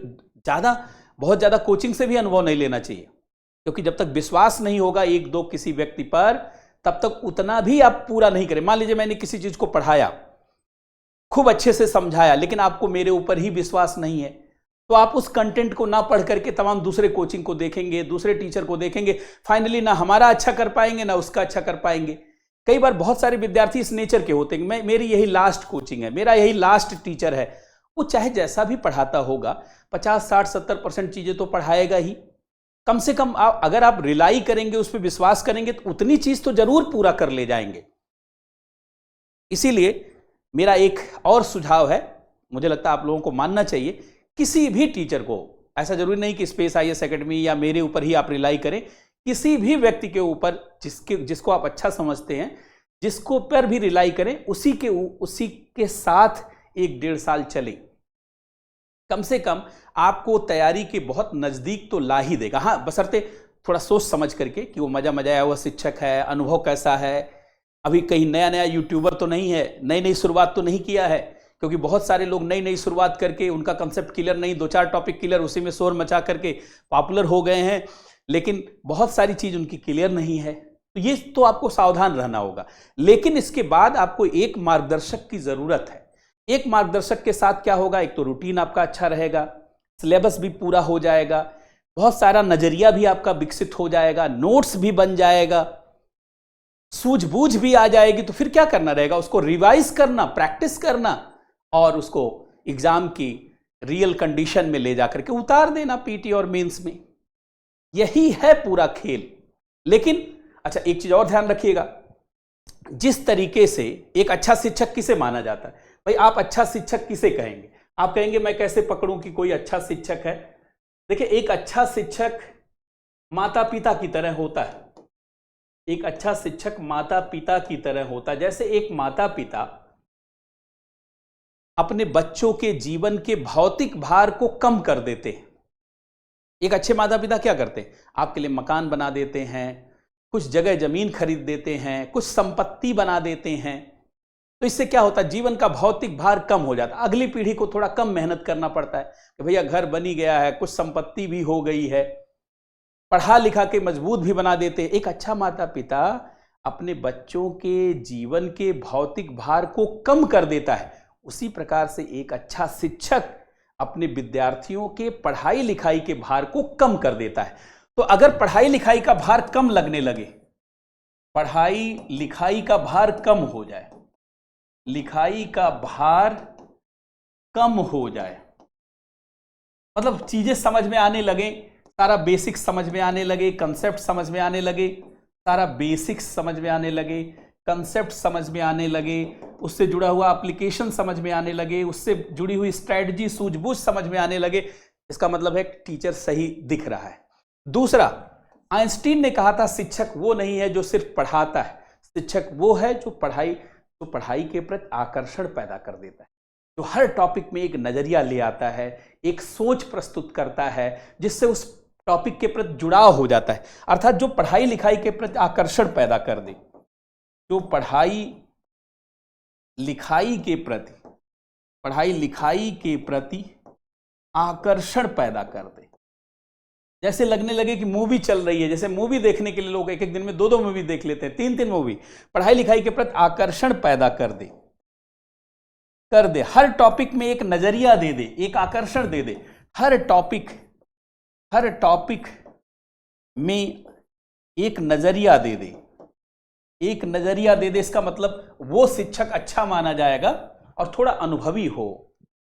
बहुत ज्यादा कोचिंग से भी अनुभव नहीं लेना चाहिए, क्योंकि जब तक विश्वास नहीं होगा 1-2 किसी व्यक्ति पर, तब तक उतना भी आप पूरा नहीं करें। मान लीजिए मैंने किसी चीज को पढ़ाया, खूब अच्छे से समझाया, लेकिन आपको मेरे ऊपर ही विश्वास नहीं है, तो आप उस कंटेंट को ना पढ़ करके तमाम दूसरे कोचिंग को देखेंगे, दूसरे टीचर को देखेंगे, फाइनली ना हमारा अच्छा कर पाएंगे ना उसका अच्छा कर पाएंगे। कई बार बहुत सारे विद्यार्थी इस नेचर के होते हैं, मेरी यही लास्ट कोचिंग है, मेरा यही लास्ट टीचर है। वो चाहे जैसा भी पढ़ाता होगा, 50, 60, 70% चीजें तो पढ़ाएगा ही। कम से कम अगर आप रिलाई करेंगे, उस पर विश्वास करेंगे, तो उतनी चीज तो जरूर पूरा कर ले जाएंगे। इसीलिए मेरा एक और सुझाव है, मुझे लगता है आप लोगों को मानना चाहिए, किसी भी टीचर को, ऐसा जरूरी नहीं कि स्पेस IAS एकेडमी या मेरे ऊपर ही आप रिलाई करें, किसी भी व्यक्ति के ऊपर जिसको आप अच्छा समझते हैं, जिसको पर भी रिलाई करें, उसी के साथ 1-1.5 साल चले। कम से कम आपको तैयारी के बहुत नजदीक तो ला ही देगा। हाँ, बशर्ते थोड़ा सोच समझ करके कि वो मजा आया हुआ शिक्षक है, अनुभव कैसा है, अभी कहीं नया यूट्यूबर तो नहीं है, नई शुरुआत तो नहीं किया है। क्योंकि बहुत सारे लोग नई शुरुआत करके उनका कंसेप्ट क्लियर नहीं, 2-4 टॉपिक क्लियर, उसी में शोर मचा करके पॉपुलर हो गए हैं, लेकिन बहुत सारी चीज उनकी क्लियर नहीं है। तो ये तो आपको सावधान रहना होगा। लेकिन इसके बाद आपको एक मार्गदर्शक की जरूरत है। एक मार्गदर्शक के साथ क्या होगा, एक तो रूटीन आपका अच्छा रहेगा, सिलेबस भी पूरा हो जाएगा, बहुत सारा नजरिया भी आपका विकसित हो जाएगा, नोट्स भी बन जाएगा, सूझबूझ भी आ जाएगी। तो फिर क्या करना रहेगा, उसको रिवाइज करना, प्रैक्टिस करना, और उसको एग्जाम की रियल कंडीशन में ले जाकर के उतार देना, पीटी और मेंस में। यही है पूरा खेल। लेकिन अच्छा, एक चीज और ध्यान रखिएगा, जिस तरीके से एक अच्छा शिक्षक किसे माना जाता है, भाई आप अच्छा शिक्षक किसे कहेंगे? आप कहेंगे मैं कैसे पकड़ूं कि कोई अच्छा शिक्षक है? देखिए, एक अच्छा शिक्षक माता पिता की तरह होता है। एक अच्छा शिक्षक माता पिता की तरह होता है। जैसे एक माता पिता अपने बच्चों के जीवन के भौतिक भार को कम कर देते हैं। एक अच्छे माता पिता क्या करते हैं? आपके लिए मकान बना देते हैं, कुछ जगह जमीन खरीद देते हैं, कुछ संपत्ति बना देते हैं। तो इससे क्या होता है? जीवन का भौतिक भार कम हो जाता है। अगली पीढ़ी को थोड़ा कम मेहनत करना पड़ता है कि भैया घर बनी गया है, कुछ संपत्ति भी हो गई है, पढ़ा लिखा के मजबूत भी बना देते। एक अच्छा माता पिता अपने बच्चों के जीवन के भौतिक भार को कम कर देता है। उसी प्रकार से एक अच्छा शिक्षक अपने विद्यार्थियों के पढ़ाई लिखाई के भार को कम कर देता है। तो अगर पढ़ाई लिखाई का भार कम लगने लगे, पढ़ाई लिखाई का भार कम हो जाए, लिखाई का भार कम हो जाए, मतलब चीजें समझ में आने लगे, सारा बेसिक समझ में आने लगे, कंसेप्ट समझ में आने लगे, सारा बेसिक्स समझ में आने लगे, कंसेप्ट समझ में आने लगे, उससे जुड़ा हुआ एप्लीकेशन समझ में आने लगे, उससे जुड़ी हुई स्ट्रैटेजी सूझबूझ समझ में आने लगे। इसका मतलब है टीचर सही दिख रहा है। दूसरा, आइंस्टीन ने कहा था शिक्षक वो नहीं है जो सिर्फ पढ़ाता है, शिक्षक वो है जो पढ़ाई के प्रति आकर्षण पैदा कर देता है, जो हर टॉपिक में एक नजरिया ले आता है, एक सोच प्रस्तुत करता है, जिससे उस टॉपिक के प्रति जुड़ाव हो जाता है। अर्थात जो पढ़ाई लिखाई के प्रति आकर्षण पैदा कर दे, जो पढ़ाई लिखाई के प्रति आकर्षण पैदा कर दे। जैसे लगने लगे कि मूवी चल रही है, जैसे मूवी देखने के लिए लोग एक एक दिन में 2-2 मूवी देख लेते हैं, 3-3 मूवी। पढ़ाई लिखाई के प्रति आकर्षण पैदा कर दे, हर टॉपिक में एक नजरिया दे दे, एक आकर्षण दे दे, हर टॉपिक में एक नजरिया दे दे, इसका मतलब वो शिक्षक अच्छा माना जाएगा और थोड़ा अनुभवी हो,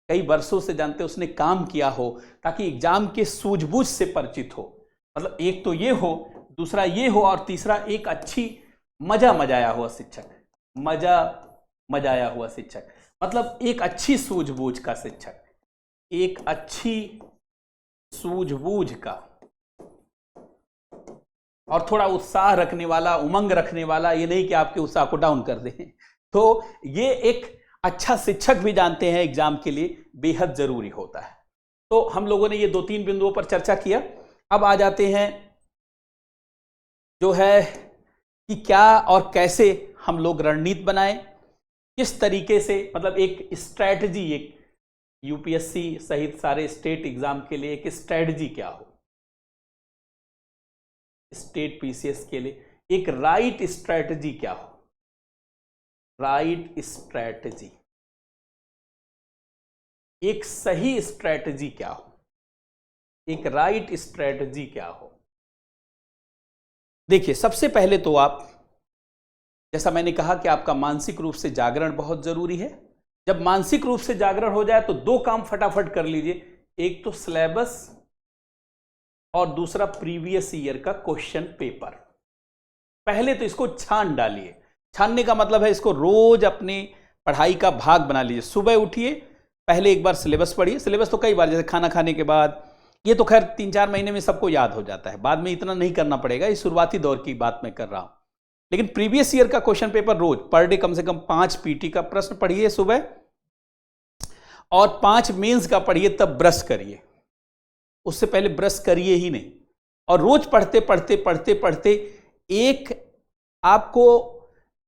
कई वर्षों से जानते उसने काम किया हो, ताकि एग्जाम के सूझबूझ से परिचित हो। मतलब एक तो ये हो, दूसरा ये हो, और तीसरा एक अच्छी मजाया हुआ शिक्षक, मतलब एक अच्छी सूझबूझ का शिक्षक, एक अच्छी सूझबूझ का और थोड़ा उत्साह रखने वाला, उमंग रखने वाला, ये नहीं कि आपके उत्साह को डाउन कर दें। तो ये एक अच्छा शिक्षक भी जानते हैं एग्जाम के लिए बेहद जरूरी होता है। तो हम लोगों ने ये 2-3 बिंदुओं पर चर्चा किया। अब आ जाते हैं जो है कि क्या और कैसे हम लोग रणनीति बनाएं, किस तरीके से, मतलब एक स्ट्रैटेजी, एक यूपीएससी सहित सारे स्टेट एग्जाम के लिए एक स्ट्रैटेजी क्या हो, स्टेट पीसीएस के लिए एक राइट स्ट्रैटेजी क्या हो, राइट स्ट्रैटेजी, एक सही स्ट्रैटेजी क्या हो, एक राइट स्ट्रैटेजी क्या हो। देखिए, सबसे पहले तो आप, जैसा मैंने कहा कि आपका मानसिक रूप से जागरण बहुत जरूरी है। जब मानसिक रूप से जागरण हो जाए तो 2 काम फटाफट कर लीजिए, एक तो सिलेबस और दूसरा प्रीवियस ईयर का क्वेश्चन पेपर। पहले तो इसको छान डालिए। छानने का मतलब है इसको रोज अपनी पढ़ाई का भाग बना लीजिए। सुबह उठिए, पहले एक बार सिलेबस पढ़िए। सिलेबस तो कई बार, जैसे खाना खाने के बाद, ये तो खैर 3-4 महीने में सबको याद हो जाता है, बाद में इतना नहीं करना पड़ेगा, इस शुरुआती दौर की बात मैं कर रहा हूं। लेकिन प्रीवियस ईयर का क्वेश्चन पेपर रोज पर डे कम से कम 5 पीटी का प्रश्न पढ़िए सुबह, और 5 मेंस का पढ़िए, तब ब्रश करिए। उससे पहले ब्रश करिए ही नहीं। और रोज पढ़ते पढ़ते पढ़ते पढ़ते एक आपको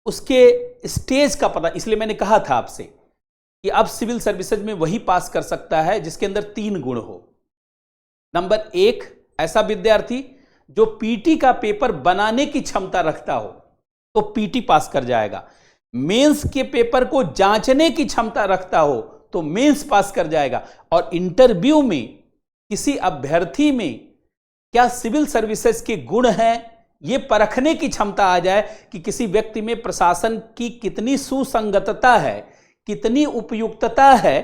उसके स्टेज का पता, इसलिए मैंने कहा था आपसे कि अब सिविल सर्विसेज में वही पास कर सकता है जिसके अंदर 3 गुण हो। नंबर 1, ऐसा विद्यार्थी जो पीटी का पेपर बनाने की क्षमता रखता हो, तो पीटी पास कर जाएगा। मेंस के पेपर को जांचने की क्षमता रखता हो तो मेंस पास कर जाएगा। और इंटरव्यू में किसी अभ्यर्थी में क्या सिविल सर्विसेज के गुण हैं, यह परखने की क्षमता आ जाए कि किसी व्यक्ति में प्रशासन की कितनी सुसंगतता है, कितनी उपयुक्तता है,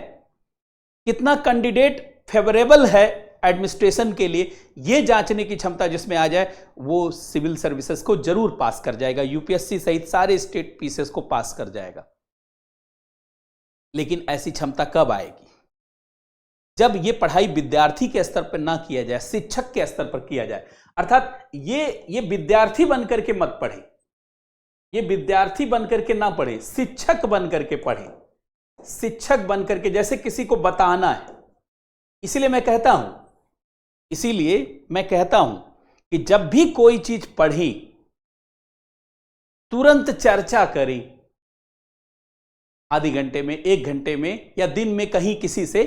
कितना कैंडिडेट फेवरेबल है एडमिनिस्ट्रेशन के लिए, यह जांचने की क्षमता जिसमें आ जाए, वो सिविल सर्विसेज को जरूर पास कर जाएगा, यूपीएससी सहित सारे स्टेट पीसीएस को पास कर जाएगा। लेकिन ऐसी क्षमता कब आएगी? जब यह पढ़ाई विद्यार्थी के स्तर पर ना किया जाए, शिक्षक के स्तर पर किया जाए। अर्थात ये विद्यार्थी बनकर के मत पढ़े, ये विद्यार्थी बनकर के ना पढ़े, शिक्षक बनकर के पढ़े। शिक्षक बन करके जैसे किसी को बताना है। इसीलिए मैं कहता हूं कि जब भी कोई चीज पढ़ें तुरंत चर्चा करें, आधे घंटे में, 1 घंटे में, या दिन में कहीं किसी से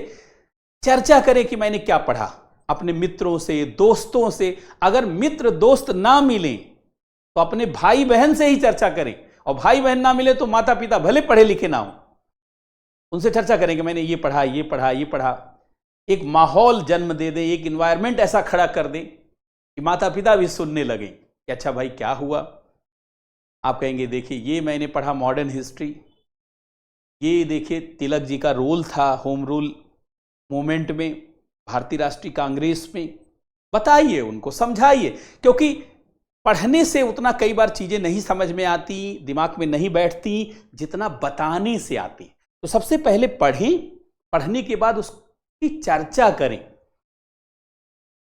चर्चा करें कि मैंने क्या पढ़ा, अपने मित्रों से, दोस्तों से। अगर मित्र दोस्त ना मिले तो अपने भाई बहन से ही चर्चा करें, और भाई बहन ना मिले तो माता पिता भले पढ़े लिखे ना हो, उनसे चर्चा करें कि मैंने ये पढ़ा, ये पढ़ा, ये पढ़ा। एक माहौल जन्म दे दें, एक इन्वायरमेंट ऐसा खड़ा कर दें कि माता पिता भी सुनने लगें कि अच्छा भाई क्या हुआ। आप कहेंगे देखिए ये मैंने पढ़ा मॉडर्न हिस्ट्री, ये देखिए तिलक जी का रोल था होम रूल मूवमेंट में, भारतीय राष्ट्रीय कांग्रेस में। बताइए, उनको समझाइए, क्योंकि पढ़ने से उतना कई बार चीजें नहीं समझ में आती, दिमाग में नहीं बैठती जितना बताने से आती। तो सबसे पहले पढ़ें, पढ़ने के बाद उसकी चर्चा करें।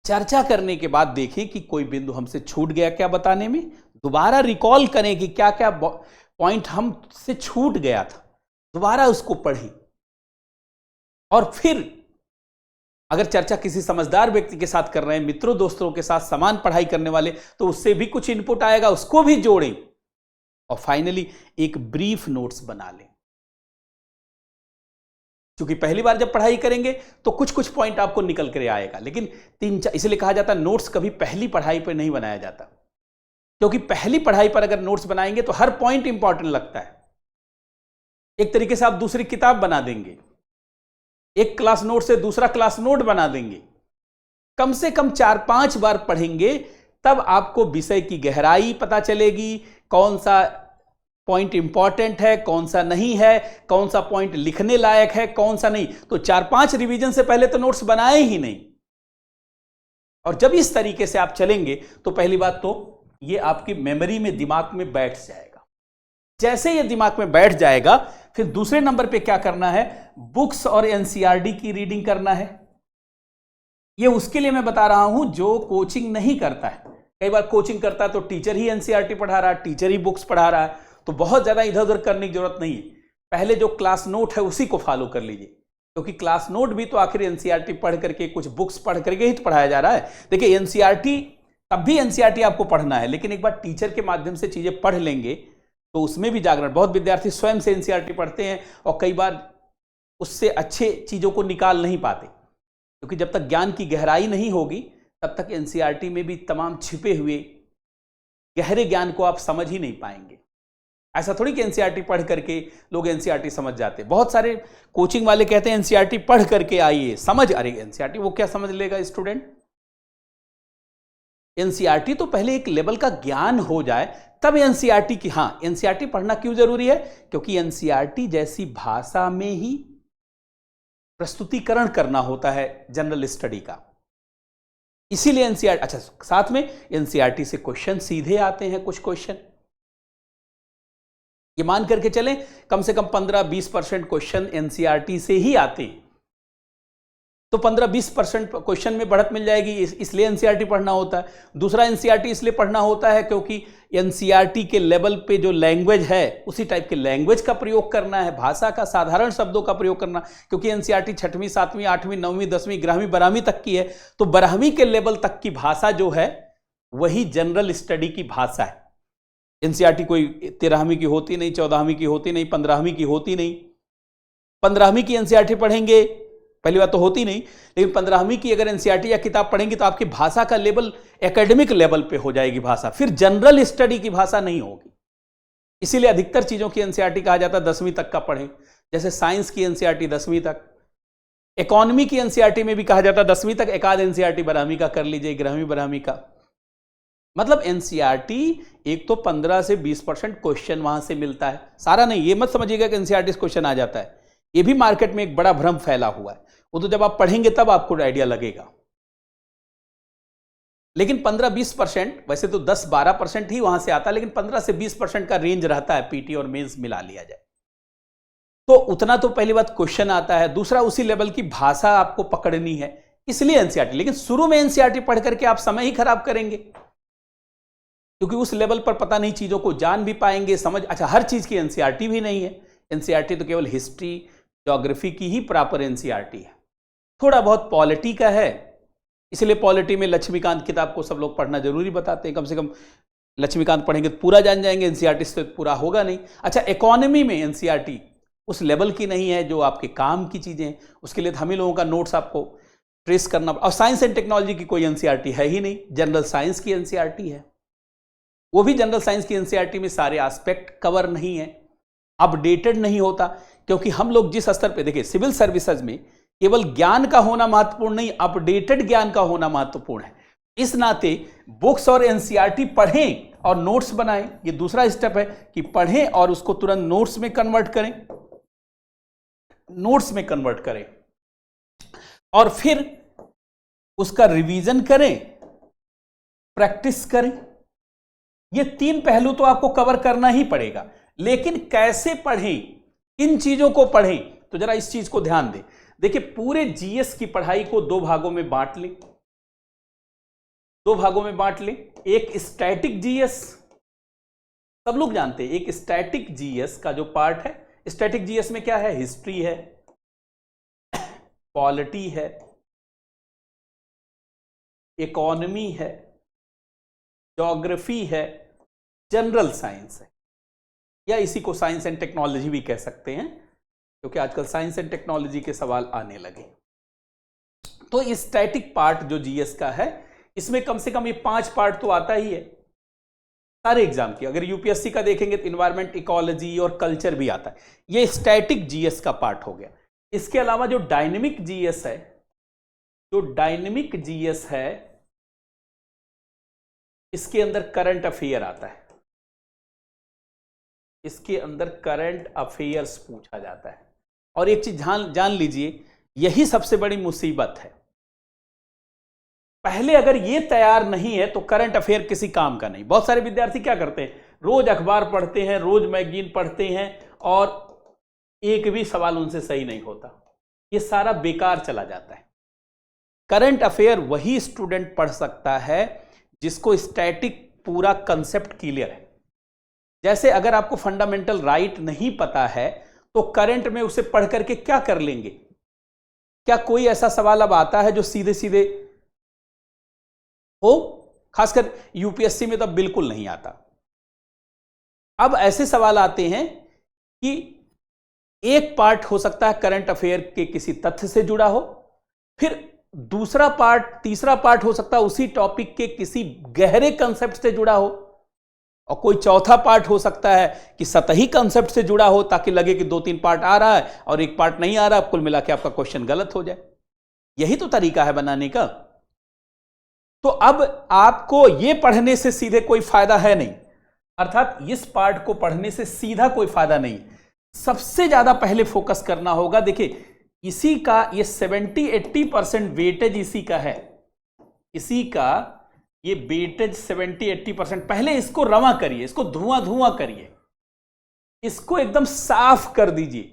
चर्चा करने के बाद देखें कि कोई बिंदु हमसे छूट गया क्या बताने में, दोबारा रिकॉल करें कि क्या क्या पॉइंट हमसे छूट गया था, दोबारा उसको पढ़ें। और फिर अगर चर्चा किसी समझदार व्यक्ति के साथ कर रहे हैं, मित्रों दोस्तों के साथ समान पढ़ाई करने वाले, तो उससे भी कुछ इनपुट आएगा, उसको भी जोड़ें। और फाइनली एक ब्रीफ नोट्स बना लें, क्योंकि पहली बार जब पढ़ाई करेंगे तो कुछ कुछ पॉइंट आपको निकल कर आएगा, लेकिन 3-4, इसलिए कहा जाता है नोट्स कभी पहली पढ़ाई पर नहीं बनाया जाता, क्योंकि पहली पढ़ाई पर अगर नोट्स बनाएंगे तो हर पॉइंट इंपॉर्टेंट लगता है। एक तरीके से आप दूसरी किताब बना देंगे, एक क्लास नोट से दूसरा क्लास नोट बना देंगे। कम से कम 4-5 बार पढ़ेंगे, तब आपको विषय की गहराई पता चलेगी, कौन सा पॉइंट इंपॉर्टेंट है, कौन सा नहीं है, कौन सा पॉइंट लिखने लायक है, कौन सा नहीं। तो 4-5 रिवीजन से पहले तो नोट्स बनाए ही नहीं। और जब इस तरीके से आप चलेंगे तो पहली बात तो ये आपकी मेमोरी में, दिमाग में बैठ जाएगा। जैसे ये दिमाग में बैठ जाएगा, फिर दूसरे नंबर पे क्या करना है, बुक्स और एनसीईआरटी की रीडिंग करना है। ये उसके लिए मैं बता रहा हूं जो कोचिंग नहीं करता है। कई बार कोचिंग करता है तो टीचर ही एनसीईआरटी पढ़ा रहा है, टीचर ही बुक्स पढ़ा रहा है, तो बहुत ज्यादा इधर उधर करने की जरूरत नहीं है। पहले जो क्लास नोट है उसी को फॉलो कर लीजिए, क्योंकि क्लास नोट भी तो आखिर एनसीईआरटी पढ़ करके, कुछ बुक्स पढ़ करके ही तो पढ़ाया जा रहा है। देखिए एनसीईआरटी, तब भी एनसीईआरटी आपको पढ़ना है, लेकिन एक बार टीचर के माध्यम से चीजें पढ़ लेंगे तो उसमें भी जागरण। बहुत विद्यार्थी स्वयं से एनसीईआरटी पढ़ते हैं और कई बार उससे अच्छे चीजों को निकाल नहीं पाते, क्योंकि जब तक ज्ञान की गहराई नहीं होगी तब तक एनसीईआरटी में भी तमाम छिपे हुए गहरे ज्ञान को आप समझ ही नहीं पाएंगे। ऐसा थोड़ी कि एनसीईआरटी पढ़ करके लोग एनसीईआरटी समझ जाते। बहुत सारे कोचिंग वाले कहते हैं एनसीईआरटी पढ़ करके आइए समझ। अरे एनसीईआरटी वो क्या समझ लेगा स्टूडेंट? एनसीईआरटी तो पहले एक लेवल का ज्ञान हो जाए तब एनसीईआरटी की। हाँ, एनसीईआरटी पढ़ना क्यों जरूरी है? क्योंकि एनसीईआरटी जैसी भाषा में ही प्रस्तुतिकरण करना होता है जनरल स्टडी का, इसीलिए एनसीईआरटी। अच्छा, साथ में एनसीईआरटी से क्वेश्चन सीधे आते हैं। कुछ क्वेश्चन ये मान करके चलें कम से कम 15-20% क्वेश्चन एनसीईआरटी से ही आते हैं, तो 15-20% क्वेश्चन में बढ़त मिल जाएगी, इसलिए एनसीईआरटी पढ़ना होता है। दूसरा, एनसीईआरटी इसलिए पढ़ना होता है क्योंकि एनसीईआरटी के लेवल पे जो लैंग्वेज है उसी टाइप के लैंग्वेज का प्रयोग करना है, भाषा का, साधारण शब्दों का प्रयोग करना। क्योंकि एनसीईआरटी 6वीं, 7वीं, 8वीं, 9वीं, 10वीं, 11वीं, 12वीं तक की है, तो 12वीं के लेवल तक की भाषा जो है वही जनरल स्टडी की भाषा है। एनसीईआरटी कोई 13वीं की होती नहीं, 14वीं की होती नहीं, 15वीं की होती नहीं। 15वीं की एनसीईआरटी पढ़ेंगे, पहली बात तो होती नहीं, लेकिन 15वीं की अगर एनसीईआरटी या किताब पढ़ेंगे तो आपकी भाषा का लेवल एकेडमिक लेवल पे हो जाएगी भाषा, फिर जनरल स्टडी की भाषा नहीं होगी। इसीलिए अधिकतर चीजों की एनसीईआरटी कहा जाता है 10वीं तक का पढ़ें। जैसे साइंस की एनसीईआरटी 10वीं तक, इकोनॉमी की एनसीईआरटी में भी कहा जाता है 10वीं तक, एक आध एनसीईआरटी 12वीं का कर लीजिए, 11वीं 12वीं का। मतलब एनसीईआरटी एक तो 15 से 20% क्वेश्चन वहां से मिलता है, सारा नहीं। ये मत समझिएगा कि एनसीईआरटी से क्वेश्चन आ जाता है, ये भी मार्केट में एक बड़ा भ्रम फैला हुआ है। वो तो जब आप पढ़ेंगे तब आपको आइडिया लगेगा। लेकिन 15-20%, वैसे तो 10-12% ही वहां से आता है, लेकिन 15 से 20% का रेंज रहता है, पीटी और मेंस मिला लिया जाए तो उतना तो पहली बात क्वेश्चन आता है। दूसरा, उसी लेवल की भाषा आपको पकड़नी है, इसलिए एनसीईआरटी। लेकिन शुरू में एनसीईआरटी पढ़ करके आप समय ही खराब करेंगे, क्योंकि उस लेवल पर पता नहीं चीजों को जान भी पाएंगे, समझ। अच्छा, हर चीज की एनसीईआरटी भी नहीं है। एनसीईआरटी तो केवल हिस्ट्री, ज्योग्राफी की ही प्रॉपर एनसीईआरटी है। थोड़ा बहुत पॉलिटी का है, इसलिए पॉलिटी में लक्ष्मीकांत किताब को सब लोग पढ़ना जरूरी बताते हैं। कम से कम लक्ष्मीकांत पढ़ेंगे तो पूरा जान जाएंगे, एनसीईआरटी से पूरा होगा नहीं। अच्छा, इकोनॉमी में एनसीईआरटी उस लेवल की नहीं है जो आपके काम की चीजें हैं, उसके लिए हम ही लोगों का नोट्स आपको ट्रेस करना। और साइंस एंड टेक्नोलॉजी की कोई एनसीईआरटी है ही नहीं, जनरल साइंस की एनसीईआरटी है। वो भी जनरल साइंस की एनसीईआरटी में सारे एस्पेक्ट कवर नहीं है, अपडेटेड नहीं होता। क्योंकि हम लोग जिस स्तर पे देखिए, सिविल सर्विसेज में केवल ज्ञान का होना महत्वपूर्ण नहीं, अपडेटेड ज्ञान का होना महत्वपूर्ण है। इस नाते बुक्स और एनसीईआरटी पढ़ें और नोट्स बनाएं, ये दूसरा स्टेप है कि पढ़ें और उसको तुरंत नोट्स में कन्वर्ट करें, नोट्स में कन्वर्ट करें और फिर उसका रिवीजन करें, प्रैक्टिस करें। ये तीन पहलू तो आपको कवर करना ही पड़ेगा। लेकिन कैसे पढ़ें, किन चीजों को पढ़ें, तो जरा इस चीज को ध्यान दें। देखिए, पूरे जीएस की पढ़ाई को दो भागों में बांट लें, दो भागों में बांट लें। एक स्टैटिक जीएस, सब लोग जानते हैं, एक स्टैटिक जीएस का जो पार्ट है, स्टैटिक जीएस में क्या है, हिस्ट्री है, पॉलिटी है, इकोनॉमी है, ज्योग्राफी है, जनरल साइंस है, या इसी को साइंस एंड टेक्नोलॉजी भी कह सकते हैं, क्योंकि आजकल साइंस एंड टेक्नोलॉजी के सवाल आने लगे। तो स्टैटिक पार्ट जो जीएस का है, इसमें कम से कम ये 5 पार्ट तो आता ही है सारे एग्जाम की। अगर यूपीएससी का देखेंगे तो इन्वायरमेंट, इकोलॉजी और कल्चर भी आता है। ये स्टैटिक जीएस का पार्ट हो गया। इसके अलावा जो डायनेमिक जीएस है, जो डायनेमिक जीएस है, इसके अंदर करंट अफेयर आता है, इसके अंदर करंट अफेयर्स पूछा जाता है। और एक चीज जान लीजिए, यही सबसे बड़ी मुसीबत है। पहले अगर ये तैयार नहीं है तो करंट अफेयर किसी काम का नहीं। बहुत सारे विद्यार्थी क्या करते हैं, रोज अखबार पढ़ते हैं, रोज मैगजीन पढ़ते हैं और एक भी सवाल उनसे सही नहीं होता। ये सारा बेकार चला जाता है। करंट अफेयर वही स्टूडेंट पढ़ सकता है जिसको स्टैटिक पूरा कंसेप्ट क्लियर है। जैसे अगर आपको फंडामेंटल राइट नहीं पता है तो करंट में उसे पढ़ करके क्या कर लेंगे? क्या कोई ऐसा सवाल अब आता है जो सीधे सीधे हो? खासकर यूपीएससी में तो बिल्कुल नहीं आता। अब ऐसे सवाल आते हैं कि एक पार्ट हो सकता है करंट अफेयर के किसी तथ्य से जुड़ा हो, फिर दूसरा पार्ट, तीसरा पार्ट हो सकता है उसी टॉपिक के किसी गहरे कंसेप्ट से जुड़ा हो, और कोई चौथा पार्ट हो सकता है कि सतही कंसेप्ट से जुड़ा हो, ताकि लगे कि 2-3 पार्ट आ रहा है और एक पार्ट नहीं आ रहा, कुल मिला के आपका क्वेश्चन गलत हो जाए। यही तो तरीका है बनाने का। तो अब आपको यह पढ़ने से सीधे कोई फायदा है नहीं, अर्थात इस पार्ट को पढ़ने से सीधा कोई फायदा नहीं। सबसे ज्यादा पहले फोकस करना होगा। देखिए, इसी का ये 70-80% वेटेज इसी का है, इसी का ये वेटेज 70-80%। पहले इसको रवा करिए, इसको धुआं करिए, इसको एकदम साफ कर दीजिए।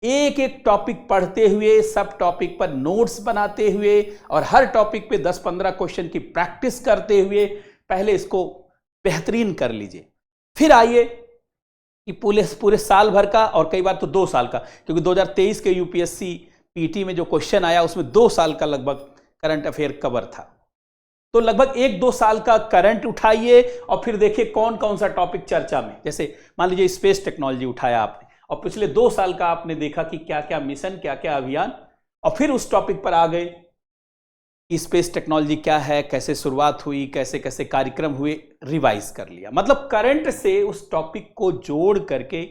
एक एक टॉपिक पढ़ते हुए, सब टॉपिक पर नोट्स बनाते हुए और हर टॉपिक पे 10-15 क्वेश्चन की प्रैक्टिस करते हुए पहले इसको बेहतरीन कर लीजिए। फिर आइए कि पूरे साल भर का, और कई बार तो 2 साल का, क्योंकि 2023 के यूपीएससी पीटी में जो क्वेश्चन आया उसमें 2 साल का लगभग करंट अफेयर कवर था। तो लगभग 1-2 साल का करंट उठाइए और फिर देखिए कौन कौन सा टॉपिक चर्चा में। जैसे मान लीजिए स्पेस टेक्नोलॉजी उठाया आपने, और पिछले 2 साल का आपने देखा कि क्या क्या मिशन, क्या क्या अभियान, और फिर उस टॉपिक पर आ गए कि स्पेस टेक्नोलॉजी क्या है, कैसे शुरुआत हुई, कैसे कैसे कार्यक्रम हुए, रिवाइज कर लिया। मतलब करंट से उस टॉपिक को जोड़ करके,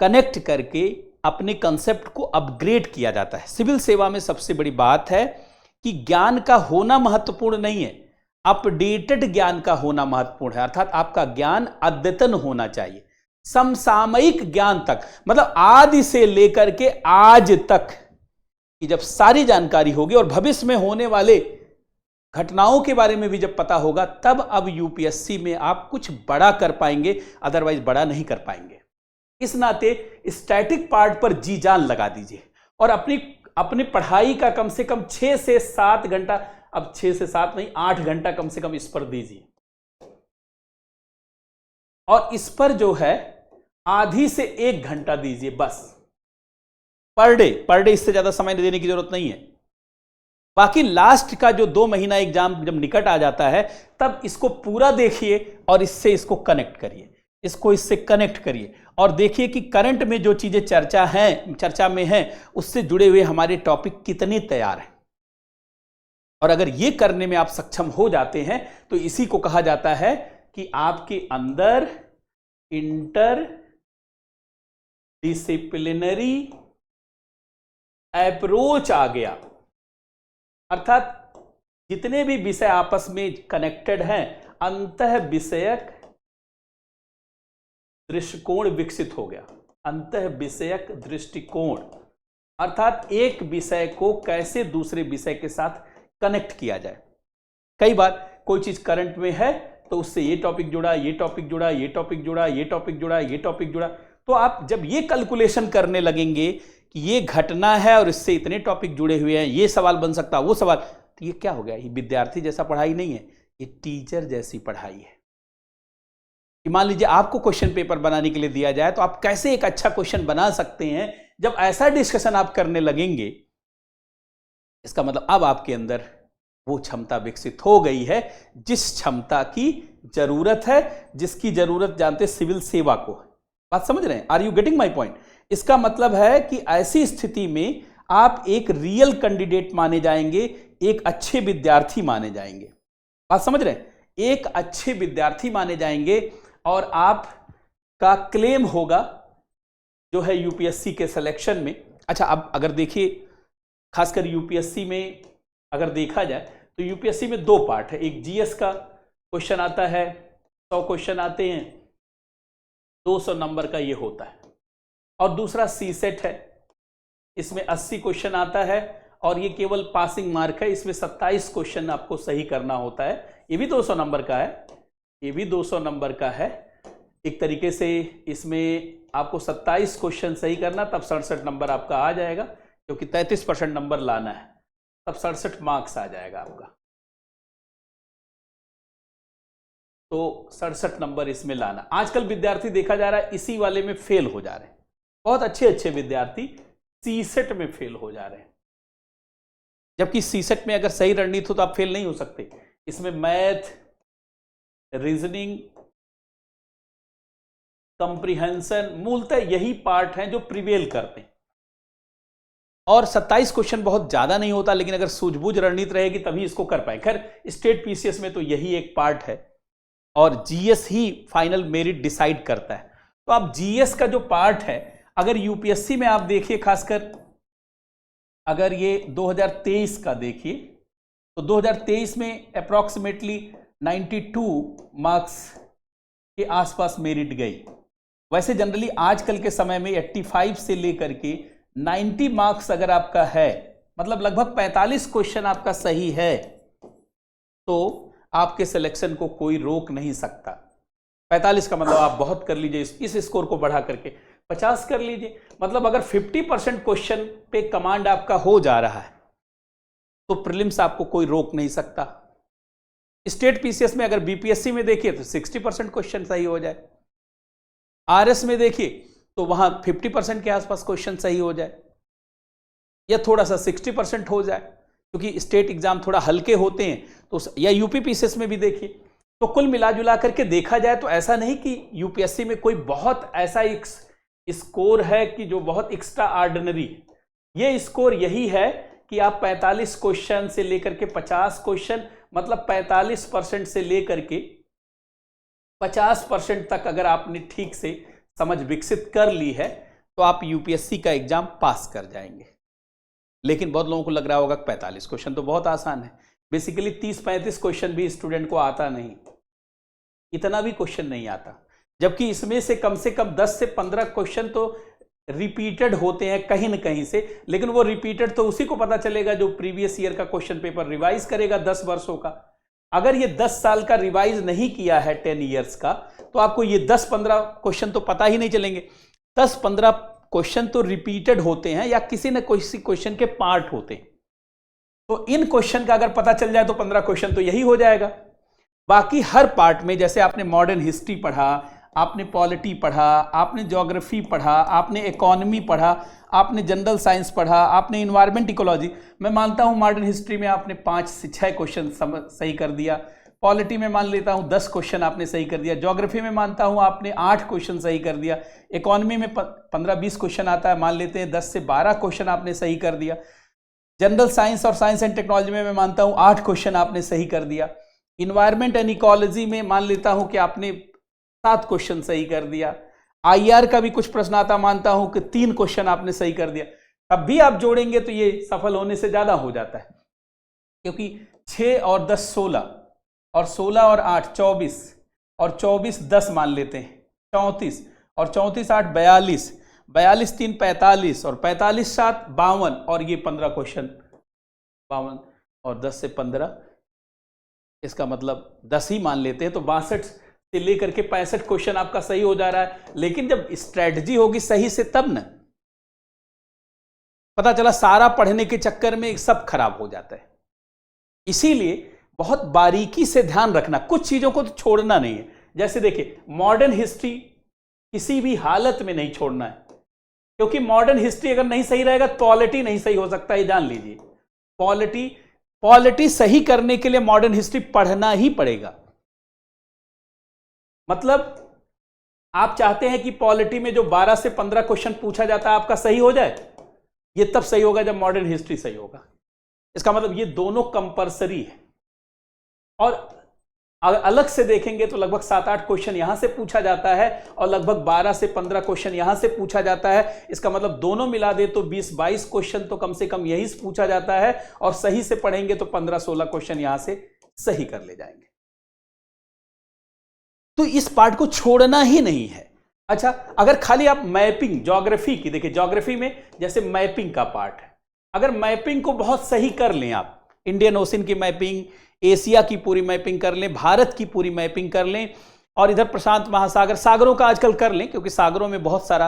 कनेक्ट करके अपने कंसेप्ट को अपग्रेड किया जाता है। सिविल सेवा में सबसे बड़ी बात है कि ज्ञान का होना महत्वपूर्ण नहीं है, अपडेटेड ज्ञान का होना महत्वपूर्ण है। अर्थात आपका ज्ञान अद्यतन होना चाहिए, समसामयिक ज्ञान तक, मतलब आदि से लेकर के आज तक कि जब सारी जानकारी होगी और भविष्य में होने वाले घटनाओं के बारे में भी जब पता होगा, तब अब यूपीएससी में आप कुछ बड़ा कर पाएंगे, अदरवाइज बड़ा नहीं कर पाएंगे। इस नाते स्टैटिक पार्ट पर जी जान लगा दीजिए और अपनी पढ़ाई का कम से कम 6 से 7 घंटा, अब 6 से 7 नहीं, 8 घंटा कम से कम इस पर दीजिए। और इस पर जो है आधी से 1 घंटा दीजिए बस। पर डे, इससे ज्यादा समय देने की जरूरत नहीं है। बाकी लास्ट का जो 2 महीना एग्जाम जब निकट आ जाता है तब इसको पूरा देखिए और इसको कनेक्ट करिए, इससे कनेक्ट करिए और देखिए कि करंट में जो चीजें चर्चा में हैं उससे जुड़े हुए हमारे टॉपिक कितने तैयार हैं। और अगर ये करने में आप सक्षम हो जाते हैं तो इसी को कहा जाता है कि आपके अंदर इंटर डिसिप्लिनरी अप्रोच आ गया, अर्थात जितने भी विषय आपस में कनेक्टेड हैं अंतः विषयक दृष्टिकोण विकसित हो गया। अंतः विषयक दृष्टिकोण अर्थात एक विषय को कैसे दूसरे विषय के साथ कनेक्ट किया जाए। कई बार कोई चीज करंट में है तो उससे ये टॉपिक जुड़ा, ये टॉपिक जुड़ा, ये टॉपिक जुड़ा, ये टॉपिक जुड़ा, ये टॉपिक जुड़ा, तो आप जब ये कैलकुलेशन करने लगेंगे कि ये घटना है और इससे इतने टॉपिक जुड़े हुए हैं, ये सवाल बन सकता है, वो सवाल, तो ये क्या हो गया? ये विद्यार्थी जैसा पढ़ाई नहीं है, ये टीचर जैसी पढ़ाई है। कि मान लीजिए आपको क्वेश्चन पेपर बनाने के लिए दिया जाए तो आप कैसे एक अच्छा क्वेश्चन बना सकते हैं, जब ऐसा डिस्कशन आप करने लगेंगे इसका मतलब अब आपके अंदर वो क्षमता विकसित हो गई है जिस क्षमता की जरूरत है, जिसकी जरूरत जानते सिविल सेवा को। बात समझ रहे हैं? Are you getting my point? इसका मतलब है कि ऐसी स्थिति में आप एक रियल कैंडिडेट माने जाएंगे, एक अच्छे विद्यार्थी माने जाएंगे। बात समझ रहे हैं? एक अच्छे विद्यार्थी माने जाएंगे और आपका क्लेम होगा जो है यूपीएससी के सिलेक्शन में। अच्छा, अब अगर देखिए खासकर यूपीएससी में अगर देखा जाए तो यूपीएससी में 2 पार्ट है। एक जीएस का क्वेश्चन आता है, 100 क्वेश्चन आते हैं, 200 नंबर का ये होता है, और दूसरा सीसेट है, इसमें 80 क्वेश्चन आता है और ये केवल पासिंग मार्क है, इसमें 27 क्वेश्चन आपको सही करना होता है। ये भी 200 नंबर का है, ये भी 200 नंबर का है। एक तरीके से इसमें आपको 27 क्वेश्चन सही करना, तब 67 नंबर आपका आ जाएगा, क्योंकि 33% नंबर लाना है, तब 67 मार्क्स आ जाएगा आपका। तो 67 नंबर इसमें लाना। आजकल विद्यार्थी देखा जा रहा है इसी वाले में फेल हो जा रहे हैं, बहुत अच्छे अच्छे विद्यार्थी सीसेट में फेल हो जा रहे हैं, जबकि सीसेट में अगर सही रणनीति हो तो आप फेल नहीं हो सकते। इसमें मैथ, रीजनिंग, कंप्रीहेंशन, मूलतः यही पार्ट हैं जो प्रिवेल करते हैं। और 27 क्वेश्चन बहुत ज्यादा नहीं होता, लेकिन अगर सूझबूझ रणनीति रहेगी तभी इसको कर पाए। खैर स्टेट पीसीएस में तो यही एक पार्ट है और जीएस ही फाइनल मेरिट डिसाइड करता है। तो आप जीएस का जो पार्ट है, अगर यूपीएससी में आप देखिए, खासकर अगर ये 2023 का देखिए तो 2023 में अप्रॉक्सीमेटली 92 मार्क्स के आसपास मेरिट गई। वैसे जनरली आजकल के समय में 85 से लेकर के 90 मार्क्स अगर आपका है, मतलब लगभग 45 क्वेश्चन आपका सही है, तो आपके सिलेक्शन को कोई रोक नहीं सकता। 45 का मतलब आप बहुत कर लीजिए, इस स्कोर को बढ़ा करके 50 कर लीजिए। मतलब अगर 50% क्वेश्चन पे कमांड आपका हो जा रहा है तो प्रीलिम्स आपको कोई रोक नहीं सकता। स्टेट पीसीएस में अगर बीपीएससी में देखिए तो 60% क्वेश्चन सही हो जाए, आरएस में देखिए तो वहां 50% के आसपास क्वेश्चन सही हो जाए, या थोड़ा सा 60% हो जाए, क्योंकि स्टेट एग्जाम थोड़ा हल्के होते हैं। तो या यूपी पीसीएस में भी देखिए, तो कुल मिला जुला करके देखा जाए तो ऐसा नहीं कि यूपीएससी में कोई बहुत ऐसा एक स्कोर है कि जो बहुत एक्स्ट्रा ऑर्डिनरी। ये स्कोर यही है कि आप 45 क्वेश्चन से लेकर के 50 क्वेश्चन, मतलब 45% से लेकर के 50% तक अगर आपने ठीक से समझ विकसित कर ली है तो आप यूपीएससी का एग्जाम पास कर जाएंगे। लेकिन बहुत लोगों को लग रहा होगा 45 क्वेश्चन तो बहुत आसान है। बेसिकली 30-35 क्वेश्चन भी स्टूडेंट को आता नहीं, इतना भी क्वेश्चन नहीं आता, जबकि इसमें से कम 10 से 15 क्वेश्चन तो रिपीटेड होते हैं कहीं न कहीं से। लेकिन वो रिपीटेड तो उसी को पता चलेगा जो प्रीवियस ईयर का क्वेश्चन पेपर रिवाइज करेगा 10 वर्षों का। अगर ये 10 साल का रिवाइज नहीं किया है 10 ईयर्स का, तो आपको ये 10-15 क्वेश्चन तो पता ही नहीं चलेंगे। 10-15 क्वेश्चन तो रिपीटेड होते हैं या किसी न किसी क्वेश्चन के पार्ट होते हैं। तो इन क्वेश्चन का अगर पता चल जाए तो 15 क्वेश्चन तो यही हो जाएगा। बाकी हर पार्ट में, जैसे आपने मॉडर्न हिस्ट्री पढ़ा, आपने पॉलिटी पढ़ा, आपने ज्योग्राफी पढ़ा, आपने इकोनॉमी पढ़ा, आपने जनरल साइंस पढ़ा, आपने इन्वायरमेंट इकोलॉजी, मैं मानता हूँ मॉडर्न हिस्ट्री में आपने 5 से 6 क्वेश्चन सही कर दिया, पॉलिटी में मान लेता हूँ 10 क्वेश्चन आपने सही कर दिया, ज्योग्राफी में मानता हूँ आपने 8 क्वेश्चन सही कर दिया, इकोनॉमी में 15-20 क्वेश्चन आता है, मान लेते हैं 10 से 12 क्वेश्चन आपने सही कर दिया, जनरल साइंस और साइंस एंड टेक्नोलॉजी में मैं मानता हूँ 8 क्वेश्चन आपने सही कर दिया, इन्वायरमेंट एंड इकोलॉजी में मान लेता हूँ कि आपने 7 क्वेश्चन सही कर दिया, आईआर का भी कुछ प्रश्न आता मानता हूं कि 3 क्वेश्चन आपने सही कर दिया, तब भी आप जोड़ेंगे तो ये सफल होने से ज्यादा हो जाता है, क्योंकि 6 और 10 16 और 16 और 8 24 और 24 10 मान लेते हैं 34 और 34 8 42, 42 3 45 और 45 7 52 और ये 15 क्वेश्चन, 52 और 10 से 15, इसका मतलब 10 ही मान लेते हैं, तो 62 से लेकर के 65 क्वेश्चन आपका सही हो जा रहा है। लेकिन जब स्ट्रेटजी होगी सही से तब ना, पता चला सारा पढ़ने के चक्कर में सब खराब हो जाता है। इसीलिए बहुत बारीकी से ध्यान रखना, कुछ चीजों को तो छोड़ना नहीं है। जैसे देखिए मॉडर्न हिस्ट्री किसी भी हालत में नहीं छोड़ना है, क्योंकि मॉडर्न हिस्ट्री अगर नहीं सही रहेगा पॉलिटी नहीं सही हो सकता, ये जान लीजिए। पॉलिटी सही करने के लिए मॉडर्न हिस्ट्री पढ़ना ही पड़ेगा। मतलब आप चाहते हैं कि पॉलिटी में जो 12 से 15 क्वेश्चन पूछा जाता है आपका सही हो जाए, ये तब सही होगा जब मॉडर्न हिस्ट्री सही होगा। इसका मतलब ये दोनों कंपलसरी है। और अगर अलग से देखेंगे तो लगभग 7-8 क्वेश्चन यहां से पूछा जाता है और लगभग 12 से 15 क्वेश्चन यहां से पूछा जाता है। इसका मतलब दोनों मिला दे तो 20-22 क्वेश्चन तो कम से कम यहीं से पूछा जाता है, और सही से पढ़ेंगे तो 15-16 क्वेश्चन यहां से सही कर ले जाएंगे। तो इस पार्ट को छोड़ना ही नहीं है। अच्छा, अगर खाली आप मैपिंग ज्योग्राफी की देखिए, ज्योग्राफी में जैसे मैपिंग का पार्ट है, अगर मैपिंग को बहुत सही कर लें आप, इंडियन ओशन की मैपिंग, एशिया की पूरी मैपिंग कर लें, भारत की पूरी मैपिंग कर लें, और इधर प्रशांत महासागर, सागरों का आजकल कर लें क्योंकि सागरों में बहुत सारा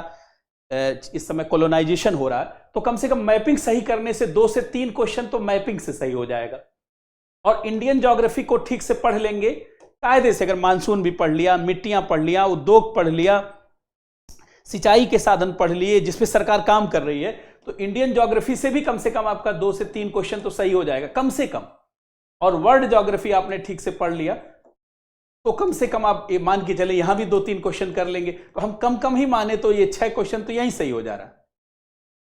इस समय कोलोनाइजेशन हो रहा है, तो कम से कम मैपिंग सही करने से 2 से 3 क्वेश्चन तो मैपिंग से सही हो जाएगा। और इंडियन ज्योग्राफी को ठीक से पढ़ लेंगे कायदे से, अगर मानसून भी पढ़ लिया, मिट्टियां पढ़ लिया, उद्योग पढ़ लिया, सिंचाई के साधन पढ़ लिए जिसपे सरकार काम कर रही है, तो इंडियन ज्योग्राफी से भी कम से कम आपका 2 से 3 क्वेश्चन तो सही हो जाएगा कम से कम। और वर्ल्ड ज्योग्राफी आपने ठीक से पढ़ लिया तो कम से कम आप ये मान के चले यहां भी 2-3 क्वेश्चन कर लेंगे, तो हम कम ही माने तो ये 6 क्वेश्चन तो यहीं सही हो जा रहा है।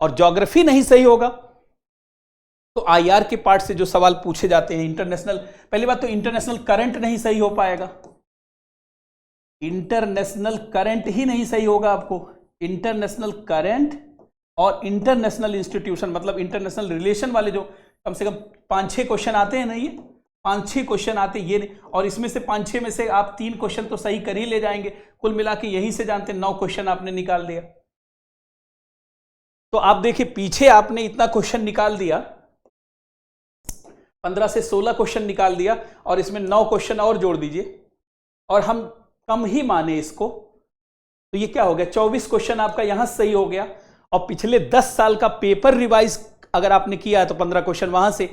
और ज्योग्राफी नहीं सही होगा तो आईआर के पार्ट से जो सवाल पूछे जाते हैं, इंटरनेशनल, पहली बात तो इंटरनेशनल करंट नहीं सही हो पाएगा, इंटरनेशनल करंट ही नहीं सही होगा आपको। इंटरनेशनल करंट और इंटरनेशनल इंस्टीट्यूशन, मतलब इंटरनेशनल रिलेशन वाले जो कम से कम 5-6 क्वेश्चन आते हैं ना, ये 5-6 क्वेश्चन आते ये, और इसमें से 5-6 में से आप 3 क्वेश्चन तो सही कर ही ले जाएंगे, कुल मिला के यहीं से जानते 9 क्वेश्चन आपने निकाल दिया। तो आप देखिए पीछे आपने इतना क्वेश्चन निकाल दिया, 15 से 16 क्वेश्चन निकाल दिया, और इसमें 9 क्वेश्चन और जोड़ दीजिए, और हम कम ही माने इसको, तो ये क्या हो गया, 24 क्वेश्चन आपका यहां सही हो गया। और पिछले 10 साल का पेपर रिवाइज अगर आपने किया है तो 15 क्वेश्चन वहां से,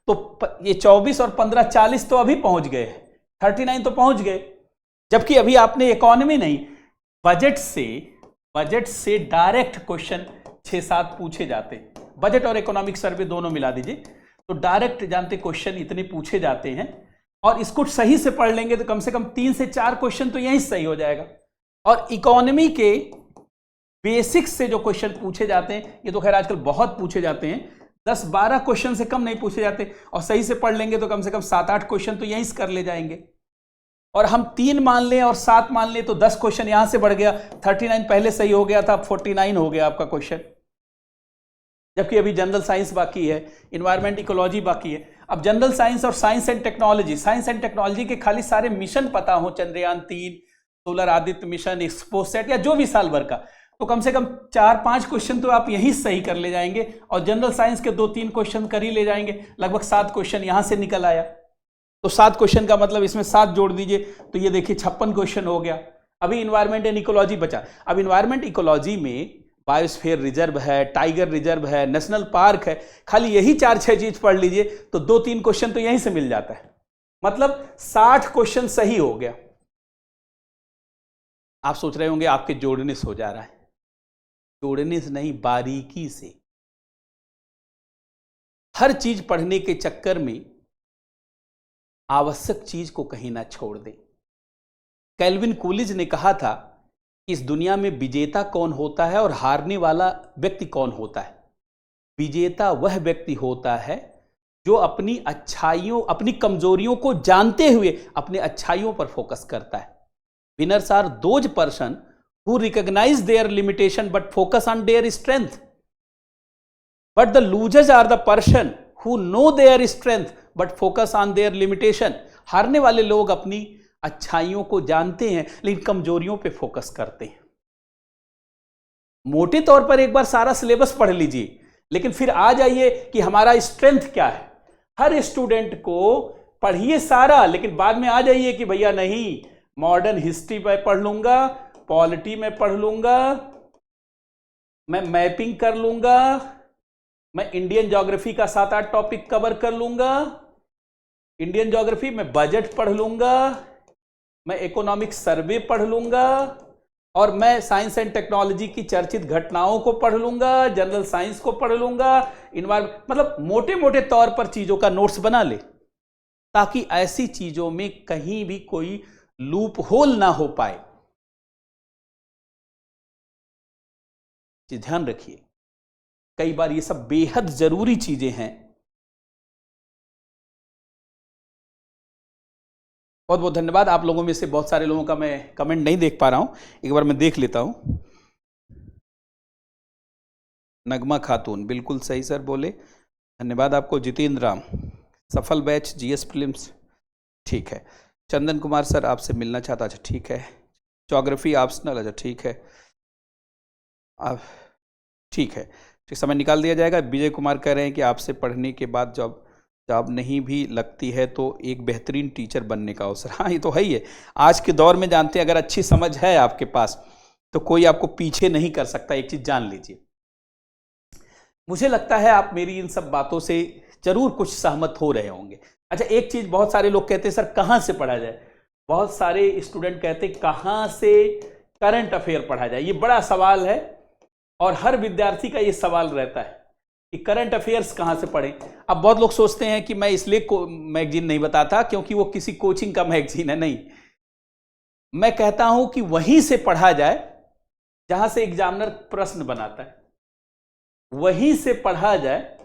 तो ये 24 और 15 40 तो अभी पहुंच गए, 39 तो पहुंच गए। जबकि अभी आपने इकोनॉमी नहीं, बजट से डायरेक्ट क्वेश्चन 6-7 पूछे जाते, बजट और इकोनॉमिक सर्वे दोनों मिला दीजिए, तो डायरेक्ट जानते क्वेश्चन इतने पूछे जाते हैं, और इसको सही से पढ़ लेंगे तो कम से कम 3 से 4 क्वेश्चन तो यहीं सही हो जाएगा। और इकोनॉमी के बेसिक्स से जो क्वेश्चन पूछे जाते हैं, ये तो खैर आजकल बहुत पूछे जाते हैं, 10-12 क्वेश्चन से कम नहीं पूछे जाते, और सही से पढ़ लेंगे तो कम से कम 7-8 क्वेश्चन तो यहीं से कर ले जाएंगे। और हम 3 मान लें और 7 मान लें तो 10 क्वेश्चन यहां से बढ़ गया, 39 पहले सही हो गया था, 49 हो गया आपका क्वेश्चन। जबकि अभी जनरल साइंस बाकी है, इन्वायरमेंट इकोलॉजी बाकी है। अब जनरल साइंस और साइंस एंड टेक्नोलॉजी के खाली सारे मिशन पता हो, Chandrayaan 3, solar Aditya mission, XPoSat या जो भी साल भर का, तो कम से कम 4-5 क्वेश्चन तो आप यहीं सही कर ले जाएंगे, और जनरल साइंस के 2-3 क्वेश्चन कर ही ले जाएंगे, लगभग 7 क्वेश्चन यहां से निकल आया। तो 7 क्वेश्चन का मतलब इसमें 7 जोड़ दीजिए तो ये देखिए 56 क्वेश्चन हो गया। अभी इन्वायरमेंट एंड इकोलॉजी बचा। अब इन्वायरमेंट इकोलॉजी में बायोस्फीयर रिजर्व है, टाइगर रिजर्व है, नेशनल पार्क है, खाली यही 4-6 चीज पढ़ लीजिए तो 2-3 क्वेश्चन तो यहीं से मिल जाता है, मतलब 60 क्वेश्चन सही हो गया। आप सोच रहे होंगे आपके जोड़ने से हो जा रहा है, जोड़ने से नहीं, बारीकी से। हर चीज पढ़ने के चक्कर में आवश्यक चीज को कहीं ना छोड़ दें। कैल्विन कूलिज ने कहा था कि इस दुनिया में विजेता कौन होता है और हारने वाला व्यक्ति कौन होता है। विजेता वह व्यक्ति होता है जो अपनी अच्छाइयों, अपनी कमजोरियों को जानते हुए अपने अच्छाइयों पर फोकस करता है। Winners are those person who recognise their limitation but focus on their strength, but the losers are the person who know their strength but focus on their limitation. हारने वाले लोग अपनी अच्छाइयों को जानते हैं लेकिन कमजोरियों पे फोकस करते हैं। मोटे तौर पर एक बार सारा सिलेबस पढ़ लीजिए, लेकिन फिर आ जाइए कि हमारा स्ट्रेंथ क्या है। हर स्टूडेंट को पढ़िए सारा, लेकिन बाद में आ जाइए कि भैया नहीं, मॉडर्न हिस्ट्री में पढ़ लूंगा, पॉलिटी में पढ़ लूंगा, मैं मैपिंग कर लूंगा, मैं इंडियन ज्योग्राफी का 7-8 टॉपिक कवर कर लूंगा, इंडियन ज्योग्राफी में बजट पढ़ लूंगा, मैं इकोनॉमिक सर्वे पढ़ लूंगा, और मैं साइंस एंड टेक्नोलॉजी की चर्चित घटनाओं को पढ़ लूंगा, जनरल साइंस को पढ़ लूंगा, मतलब मोटे मोटे तौर पर चीजों का नोट्स बना ले, ताकि ऐसी चीजों में कहीं भी कोई लूप होल ना हो पाए। ध्यान रखिए, कई बार ये सब बेहद जरूरी चीजें हैं। बहुत बहुत धन्यवाद। आप लोगों में से बहुत सारे लोगों का मैं कमेंट नहीं देख पा रहा हूं, एक बार मैं देख लेता हूं। नगमा खातून, बिल्कुल सही सर बोले, धन्यवाद आपको। जितेंद्र राम, सफल बैच जीएस प्रीलिम्स, ठीक है। चंदन कुमार सर आपसे मिलना चाहता, अच्छा ठीक है। ज्योग्राफी ऑप्शनल, अच्छा ठीक है, आप ठीक है, ठीक, समय निकाल दिया जाएगा। विजय कुमार कह रहे हैं कि आपसे पढ़ने के बाद जॉब नहीं भी लगती है तो एक बेहतरीन टीचर बनने का अवसर। हाँ, ये तो है ही है। आज के दौर में जानते हैं, अगर अच्छी समझ है आपके पास तो कोई आपको पीछे नहीं कर सकता, एक चीज जान लीजिए। मुझे लगता है आप मेरी इन सब बातों से जरूर कुछ सहमत हो रहे होंगे। अच्छा, एक चीज बहुत सारे लोग कहते हैं सर कहां से पढ़ा जाए, बहुत सारे स्टूडेंट कहते हैं कहां से करंट अफेयर पढ़ा जाए। ये बड़ा सवाल है और हर विद्यार्थी का ये सवाल रहता है कि करंट अफेयर्स कहां से पढ़ें। अब बहुत लोग सोचते हैं कि मैं इसलिए मैगजीन नहीं बताता क्योंकि वो किसी कोचिंग का मैगजीन है, नहीं। मैं कहता हूं कि वहीं से पढ़ा जाए जहां से एग्जामिनर प्रश्न बनाता है, वहीं से पढ़ा जाए,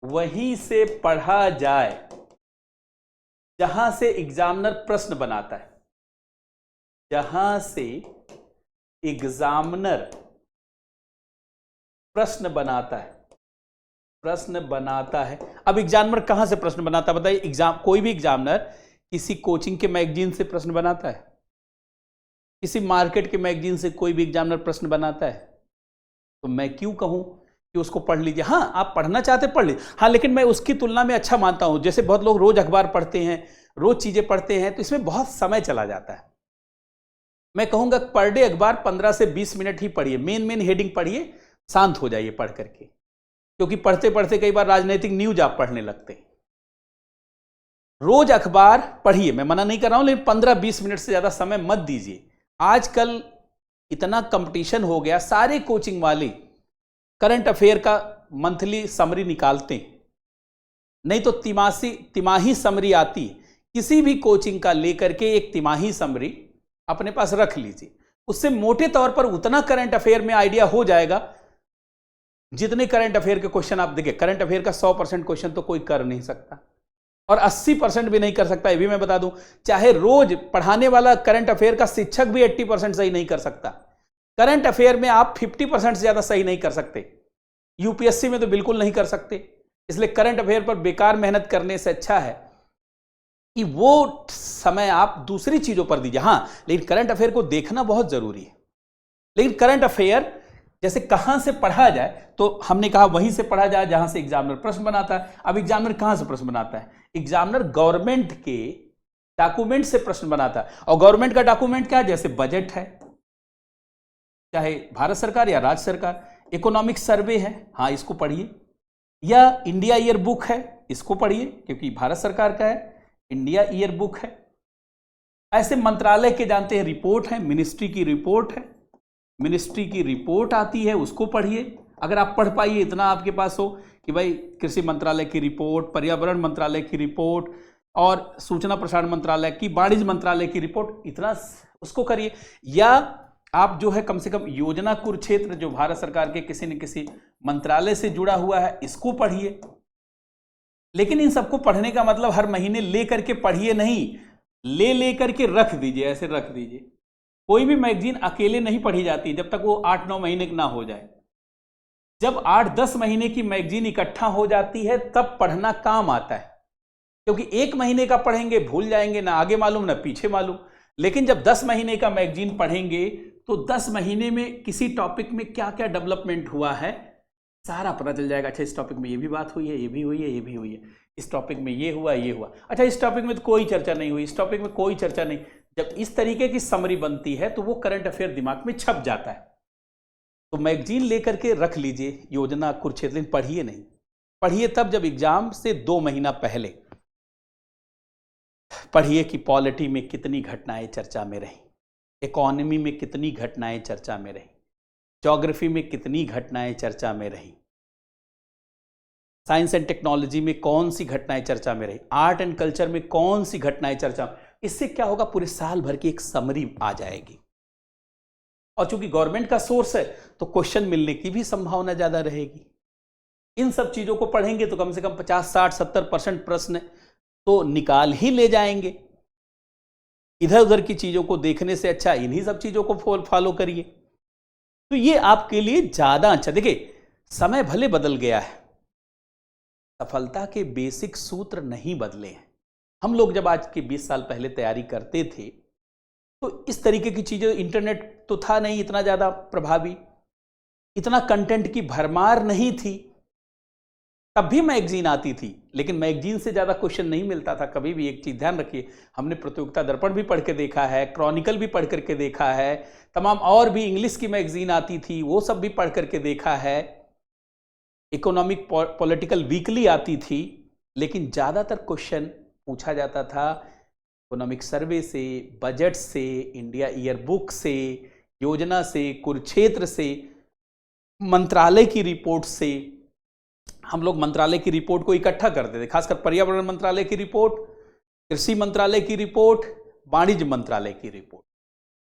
वहीं से पढ़ा जाए जहां से एग्जामिनर प्रश्न बनाता है, जहां से एग्जामिनर प्रश्न बनाता है, प्रश्न बनाता है। अब एग्जामिनर कहां से प्रश्न बनाता है बताइए? कोई भी एग्जामिनर किसी कोचिंग के मैगजीन से प्रश्न बनाता है, किसी मार्केट के मैगजीन से कोई भी एग्जामिनर प्रश्न बनाता है? तो मैं क्यों कहूं कि उसको पढ़ लीजिए। हाँ, आप पढ़ना चाहते पढ़ लीजिए, हाँ, लेकिन मैं उसकी तुलना में अच्छा मानता हूं। जैसे बहुत लोग रोज अखबार पढ़ते हैं, रोज चीजें पढ़ते हैं, तो इसमें बहुत समय चला जाता है। मैं कहूंगा पर डे अखबार 15 से 20 मिनट ही पढ़िए, मेन हेडिंग पढ़िए, शांत हो जाइए पढ़ करके, क्योंकि पढ़ते पढ़ते कई बार राजनीतिक न्यूज आप पढ़ने लगते हैं। रोज अखबार पढ़िए, मैं मना नहीं कर रहा हूं, लेकिन 15-20 मिनट से ज्यादा समय मत दीजिए। आजकल इतना कंपटीशन हो गया, सारे कोचिंग वाले करंट अफेयर का मंथली समरी निकालते हैं, नहीं तो तिमाही समरी आती। किसी भी कोचिंग का लेकर के एक तिमाही समरी अपने पास रख लीजिए, उससे मोटे तौर पर उतना करंट अफेयर में आइडिया हो जाएगा जितने करंट अफेयर के क्वेश्चन आप देखिए। करंट अफेयर का 100% क्वेश्चन तो कोई कर नहीं सकता, और 80% भी नहीं कर सकता, ये भी मैं बता दूं। चाहे रोज पढ़ाने वाला करंट अफेयर का शिक्षक भी 80% सही नहीं कर सकता। करंट अफेयर में आप 50% से ज्यादा सही नहीं कर सकते, यूपीएससी में तो बिल्कुल नहीं कर सकते। इसलिए करंट अफेयर पर बेकार मेहनत करने से अच्छा है कि वो समय आप दूसरी चीजों पर दीजिए। हाँ, लेकिन करंट अफेयर को देखना बहुत जरूरी है। लेकिन करंट अफेयर जैसे कहां से पढ़ा जाए, तो हमने कहा वहीं से पढ़ा जाए जहां से एग्जामिनर प्रश्न बनाता है। अब एग्जामिनर कहां से प्रश्न बनाता है? एग्जामिनर गवर्नमेंट के डॉक्यूमेंट से प्रश्न बनाता है। और गवर्नमेंट का डॉक्यूमेंट क्या है? जैसे बजट है, चाहे भारत सरकार या राज्य सरकार, इकोनॉमिक सर्वे है, हाँ इसको पढ़िए, या इंडिया ईयर बुक है, इसको पढ़िए क्योंकि भारत सरकार का है, इंडिया ईयर बुक है। ऐसे मंत्रालय के जानते हैं रिपोर्ट है, मिनिस्ट्री की रिपोर्ट है, मिनिस्ट्री की रिपोर्ट आती है, उसको पढ़िए। अगर आप पढ़ पाइए, इतना आपके पास हो कि भाई कृषि मंत्रालय की रिपोर्ट, पर्यावरण मंत्रालय की रिपोर्ट और सूचना प्रसारण मंत्रालय की, वाणिज्य मंत्रालय की रिपोर्ट, इतना उसको करिए। या आप जो है कम से कम योजना कुरुक्षेत्र जो भारत सरकार के किसी न किसी मंत्रालय से जुड़ा हुआ है, इसको पढ़िए। लेकिन इन सबको पढ़ने का मतलब हर महीने ले करके पढ़िए नहीं, ले करके रख दीजिए, ऐसे रख दीजिए। कोई भी मैगजीन अकेले नहीं पढ़ी जाती जब तक वो 8-9 महीने ना हो जाए। जब 8-10 महीने की मैगजीन इकट्ठा हो जाती है तब पढ़ना काम आता है, क्योंकि 1 महीने का पढ़ेंगे भूल जाएंगे, ना आगे मालूम ना पीछे मालूम। लेकिन जब 10 महीने का मैगजीन पढ़ेंगे तो 10 महीने में किसी टॉपिक में क्या क्या डेवलपमेंट हुआ है सारा पता चल जाएगा। अच्छा, इस टॉपिक में ये भी बात हुई है, ये भी हुई है, ये भी हुई है, इस टॉपिक में ये हुआ, ये हुआ, अच्छा इस टॉपिक में तो कोई चर्चा नहीं हुई, इस टॉपिक में कोई चर्चा नहीं। जब इस तरीके की समरी बनती है तो वो करंट अफेयर दिमाग में छप जाता है। तो मैगजीन लेकर के रख लीजिए, योजना कुरुक्षेत्र, लेकिन पढ़िए नहीं। पढ़िए तब जब एग्जाम से 2 महीना पहले पढ़िए कि पॉलिटी में कितनी घटनाएं चर्चा में रही, इकोनॉमी में कितनी घटनाएं चर्चा में रही, ज्योग्राफी में कितनी घटनाएं चर्चा में रही, साइंस एंड टेक्नोलॉजी में कौन सी घटनाएं चर्चा में रही, आर्ट एंड कल्चर में कौन सी घटनाएं चर्चा में। इससे क्या होगा, पूरे साल भर की एक समरी आ जाएगी। और चूंकि गवर्नमेंट का सोर्स है तो क्वेश्चन मिलने की भी संभावना ज्यादा रहेगी। इन सब चीजों को पढ़ेंगे तो कम से कम 50, 60, 70% प्रश्न तो निकाल ही ले जाएंगे। इधर उधर की चीजों को देखने से अच्छा इन्हीं सब चीजों को फॉलो करिए, तो ये आपके लिए ज्यादा अच्छा। देखिए, समय भले बदल गया है, सफलता के बेसिक सूत्र नहीं बदले हैं। हम लोग जब आज के 20 साल पहले तैयारी करते थे तो इस तरीके की चीजें, इंटरनेट तो था नहीं इतना ज्यादा प्रभावी, इतना कंटेंट की भरमार नहीं थी, तब भी मैगजीन आती थी, लेकिन मैगजीन से ज्यादा क्वेश्चन नहीं मिलता था कभी भी। एक चीज ध्यान रखिए, हमने प्रतियोगिता दर्पण भी पढ़ के देखा है, क्रॉनिकल भी पढ़ करके देखा है, तमाम और भी इंग्लिश की मैगजीन आती थी वो सब भी पढ़ करके देखा है, इकोनॉमिक पॉलिटिकल वीकली आती थी, लेकिन ज्यादातर क्वेश्चन पूछा जाता था इकोनॉमिक सर्वे से, बजट से, इंडिया ईयर बुक से, योजना से, कुरुक्षेत्र से, मंत्रालय की रिपोर्ट से। हम लोग मंत्रालय की रिपोर्ट को इकट्ठा करते थे, खासकर पर्यावरण मंत्रालय की रिपोर्ट, कृषि मंत्रालय की रिपोर्ट, वाणिज्य मंत्रालय की रिपोर्ट।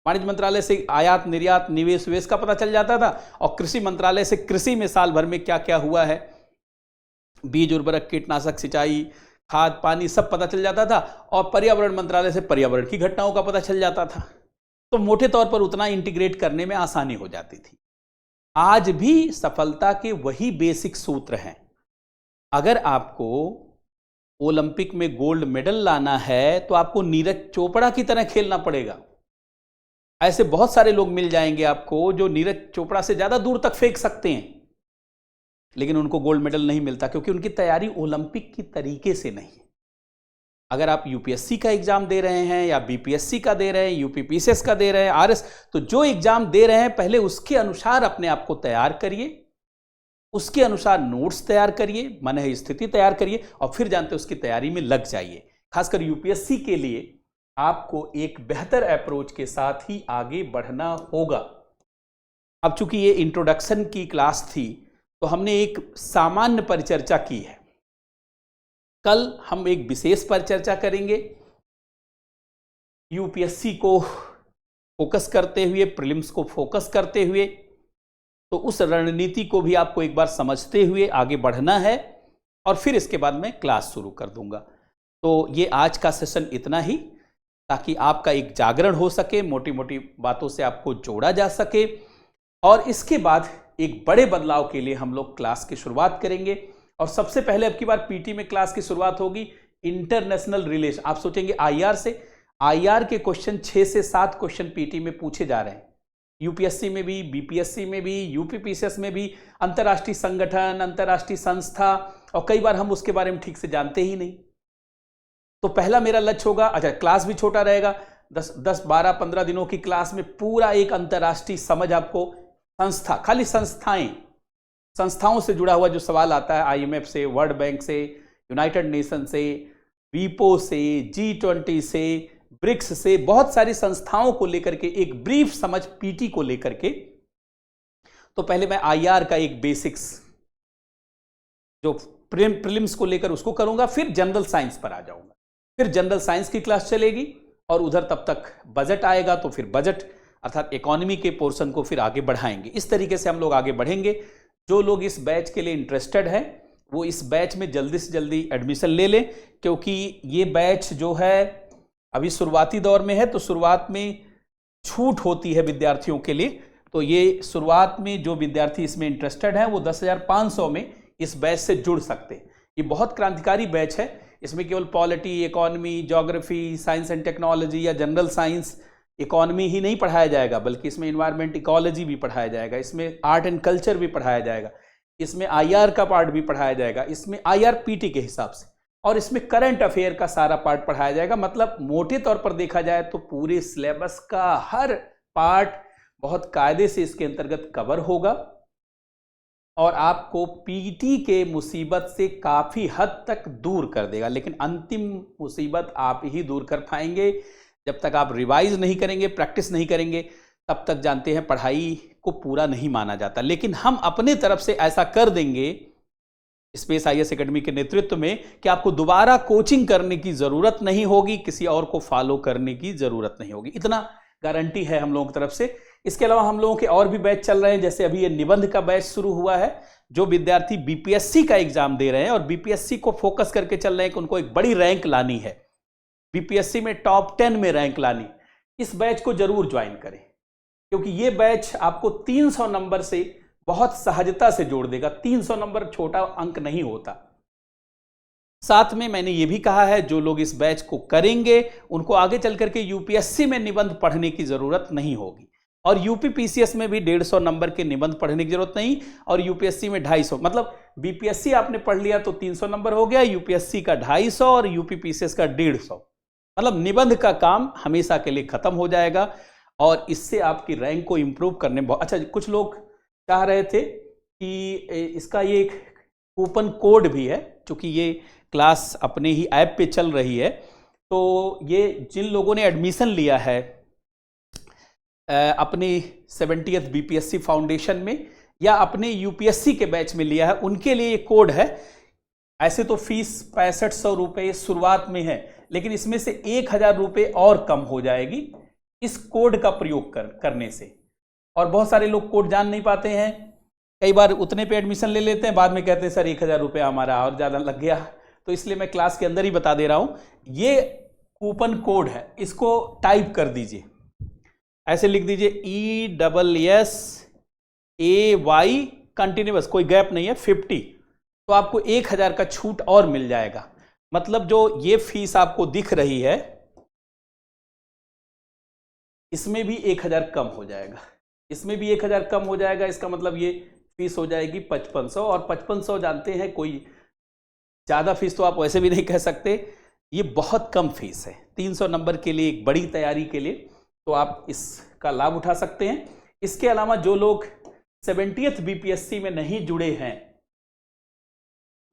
वाणिज्य मंत्रालय से आयात निर्यात निवेश वेश का पता चल जाता था, और कृषि मंत्रालय से कृषि में साल भर में क्या क्या हुआ है, बीज, उर्वरक, कीटनाशक, सिंचाई, खाद, पानी, सब पता चल जाता था। और पर्यावरण मंत्रालय से पर्यावरण की घटनाओं का पता चल जाता था। तो मोटे तौर पर उतना इंटीग्रेट करने में आसानी हो जाती थी। आज भी सफलता के वही बेसिक सूत्र हैं। अगर आपको ओलंपिक में गोल्ड मेडल लाना है तो आपको नीरज चोपड़ा की तरह खेलना पड़ेगा। ऐसे बहुत सारे लोग मिल जाएंगे आपको जो नीरज चोपड़ा से ज्यादा दूर तक फेंक सकते हैं, लेकिन उनको गोल्ड मेडल नहीं मिलता क्योंकि उनकी तैयारी ओलंपिक की तरीके से नहीं है। अगर आप यूपीएससी का एग्जाम दे रहे हैं या बीपीएससी का दे रहे हैं, यूपीपीसीएस का दे रहे हैं, आरएस, तो जो एग्जाम दे रहे हैं पहले उसके अनुसार अपने आप को तैयार करिए, उसके अनुसार नोट्स तैयार करिए, मन है स्थिति तैयार करिए, और फिर जानते उसकी तैयारी में लग जाइए। खासकर यूपीएससी के लिए आपको एक बेहतर अप्रोच के साथ ही आगे बढ़ना होगा। अब चूंकि ये इंट्रोडक्शन की क्लास थी तो हमने एक सामान्य परिचर्चा की है, कल हम एक विशेष परिचर्चा करेंगे। यूपीएससी को फोकस करते हुए, प्रीलिम्स को फोकस करते हुए, तो उस रणनीति को भी आपको एक बार समझते हुए आगे बढ़ना है, और फिर इसके बाद मैं क्लास शुरू कर दूंगा। तो ये आज का सेशन इतना ही, ताकि आपका एक जागरण हो सके, मोटी मोटी बातों से आपको जोड़ा जा सके, और इसके बाद एक बड़े बदलाव के लिए हम लोग क्लास की शुरुआत करेंगे। और सबसे पहले अब की बार पीटी में क्लास की शुरुआत होगी इंटरनेशनल रिलेशन। आप सोचेंगे आईआर से, आईआर के क्वेश्चन 6 से 7 क्वेश्चन पीटी में पूछे जा रहे हैं, यूपीएससी में भी, बीपीएससी में भी, यूपीपीसीएस में भी, अंतर्राष्ट्रीय संगठन, अंतर्राष्ट्रीय संस्था, और कई बार हम उसके बारे में ठीक से जानते ही नहीं। तो पहला मेरा लक्ष्य होगा, अच्छा क्लास भी छोटा रहेगा, 10, 12, 15 दिनों की क्लास में पूरा एक अंतर्राष्ट्रीय समझ आपको, संस्था, खाली संस्थाओं से जुड़ा हुआ जो सवाल आता है, आईएमएफ से, वर्ल्ड बैंक से, यूनाइटेड नेशन से, वीपो से, G20 से, ब्रिक्स से, बहुत सारी संस्थाओं को लेकर के एक ब्रीफ समझ पीटी को लेकर के। तो पहले मैं आईआर का एक बेसिक्स जो प्रीलिम्स को लेकर उसको करूंगा, फिर जनरल साइंस पर आ जाऊंगा, फिर जनरल साइंस की क्लास चलेगी और उधर तब तक बजट आएगा, तो फिर बजट अर्थात इकोनॉमी के पोर्शन को फिर आगे बढ़ाएंगे। इस तरीके से हम लोग आगे बढ़ेंगे। जो लोग इस बैच के लिए इंटरेस्टेड हैं वो इस बैच में जल्दी से जल्दी एडमिशन ले लें, क्योंकि ये बैच जो है अभी शुरुआती दौर में है, तो शुरुआत में छूट होती है विद्यार्थियों के लिए। तो ये शुरुआत में जो विद्यार्थी इसमें इंटरेस्टेड हैं वो 10,500 में इस बैच से जुड़ सकते हैं। ये बहुत क्रांतिकारी बैच है। इसमें केवल polity, economy, geography, science and technology या जनरल साइंस इकोनॉमी ही नहीं पढ़ाया जाएगा, बल्कि इसमें इन्वायरमेंट इकोलॉजी भी पढ़ाया जाएगा, इसमें आर्ट एंड कल्चर भी पढ़ाया जाएगा, इसमें आईआर का पार्ट भी पढ़ाया जाएगा, इसमें आईआरपीटी के हिसाब से, और इसमें करंट अफेयर का सारा पार्ट पढ़ाया जाएगा। मतलब मोटे तौर पर देखा जाए तो पूरे सिलेबस का हर पार्ट बहुत कायदे से इसके अंतर्गत कवर होगा और आपको पीटी के मुसीबत से काफी हद तक दूर कर देगा। लेकिन अंतिम मुसीबत आप ही दूर कर पाएंगे। जब तक आप रिवाइज नहीं करेंगे, प्रैक्टिस नहीं करेंगे, तब तक जानते हैं पढ़ाई को पूरा नहीं माना जाता। लेकिन हम अपने तरफ से ऐसा कर देंगे स्पेस आईएएस एकेडमी के नेतृत्व में कि आपको दोबारा कोचिंग करने की जरूरत नहीं होगी, किसी और को फॉलो करने की जरूरत नहीं होगी। इतना गारंटी है हम लोगों की तरफ से। इसके अलावा हम लोगों के और भी बैच चल रहे हैं, जैसे अभी ये निबंध का बैच शुरू हुआ है। जो विद्यार्थी बीपीएससी का एग्जाम दे रहे हैं और बीपीएससी को फोकस करके चल रहे हैं कि उनको एक बड़ी रैंक लानी है, बीपीएससी में टॉप 10 में रैंक लानी, इस बैच को जरूर ज्वाइन करें, क्योंकि ये बैच आपको 300 नंबर से बहुत सहजता से जोड़ देगा। 300 नंबर छोटा अंक नहीं होता। साथ में मैंने ये भी कहा है, जो लोग इस बैच को करेंगे उनको आगे चल करके यूपीएससी में निबंध पढ़ने की जरूरत नहीं होगी, और यूपीपीसीएस में भी 150 नंबर के निबंध पढ़ने की जरूरत नहीं, और यूपीएससी में 250। मतलब बीपीएससी आपने पढ़ लिया तो 300 नंबर हो गया, यूपीएससी का 250 और यूपीपीसीएस का 150। मतलब निबंध का काम हमेशा के लिए खत्म हो जाएगा और इससे आपकी रैंक को इंप्रूव करने बहुत अच्छा। कुछ लोग चाह रहे थे कि इसका ये एक कूपन कोड भी है, क्योंकि ये क्लास अपने ही ऐप पे चल रही है। तो ये जिन लोगों ने एडमिशन लिया है अपनी 70th बीपीएससी फाउंडेशन में या अपने यूपीएससी के बैच में लिया है, उनके लिए ये कोड है। ऐसे तो फीस 6500 रुपये शुरुआत में है, लेकिन इसमें से 1000 रुपये और कम हो जाएगी इस कोड का प्रयोग करने से। और बहुत सारे लोग कोड जान नहीं पाते हैं, कई बार उतने पे एडमिशन ले लेते हैं, बाद में कहते हैं सर 1000 रुपये हमारा और ज़्यादा लग गया। तो इसलिए मैं क्लास के अंदर ही बता दे रहा हूँ, ये कूपन कोड है, इसको टाइप कर दीजिए, ऐसे लिख दीजिए ESSAY कंटिन्यूअस, कोई गैप नहीं है, 50। तो आपको 1000 का छूट और मिल जाएगा। मतलब जो ये फीस आपको दिख रही है इसमें भी 1000 कम हो जाएगा, इसमें भी 1000 कम हो जाएगा। इसका मतलब ये फीस हो जाएगी 5500, और 5500 जानते हैं कोई ज़्यादा फीस तो आप वैसे भी नहीं कह सकते, ये बहुत कम फीस है 300 नंबर के लिए, एक बड़ी तैयारी के लिए। तो आप इसका लाभ उठा सकते हैं। इसके अलावा जो लोग 70th बीपीएससी में नहीं जुड़े हैं,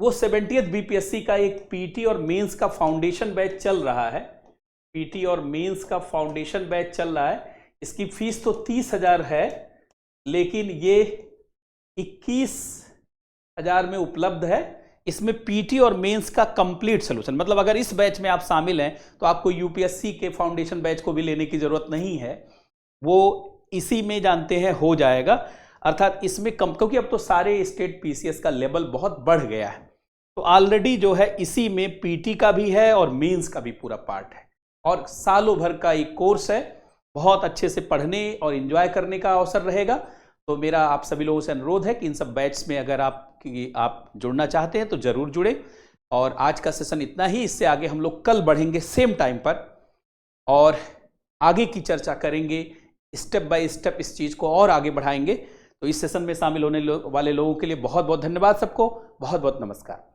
वो 70th बीपीएससी का एक पीटी और मेंस का फाउंडेशन बैच चल रहा है। पीटी और मेंस का फाउंडेशन बैच चल रहा है। इसकी फीस तो 30,000 है, लेकिन ये 21,000 में उपलब्ध है। इसमें पीटी और मेंस का कंप्लीट सोल्यूशन, मतलब अगर इस बैच में आप शामिल हैं तो आपको यूपीएससी के फाउंडेशन बैच को भी लेने की जरूरत नहीं है, वो इसी में जानते हैं हो जाएगा। अर्थात इसमें कम, क्योंकि अब तो सारे स्टेट पीसीएस का लेवल बहुत बढ़ गया है, तो ऑलरेडी जो है इसी में पीटी का भी है और मेंस का भी पूरा पार्ट है, और सालों भर का एक कोर्स है। बहुत अच्छे से पढ़ने और एंजॉय करने का अवसर रहेगा। तो मेरा आप सभी लोगों से अनुरोध है कि इन सब बैच में अगर आप जुड़ना चाहते हैं तो जरूर जुड़े। और आज का सेशन इतना ही, इससे आगे हम लोग कल बढ़ेंगे सेम टाइम पर और आगे की चर्चा करेंगे, स्टेप बाय स्टेप इस चीज़ को और आगे बढ़ाएंगे। तो इस सेशन में शामिल होने वाले लोगों के लिए बहुत बहुत धन्यवाद। सबको बहुत बहुत नमस्कार।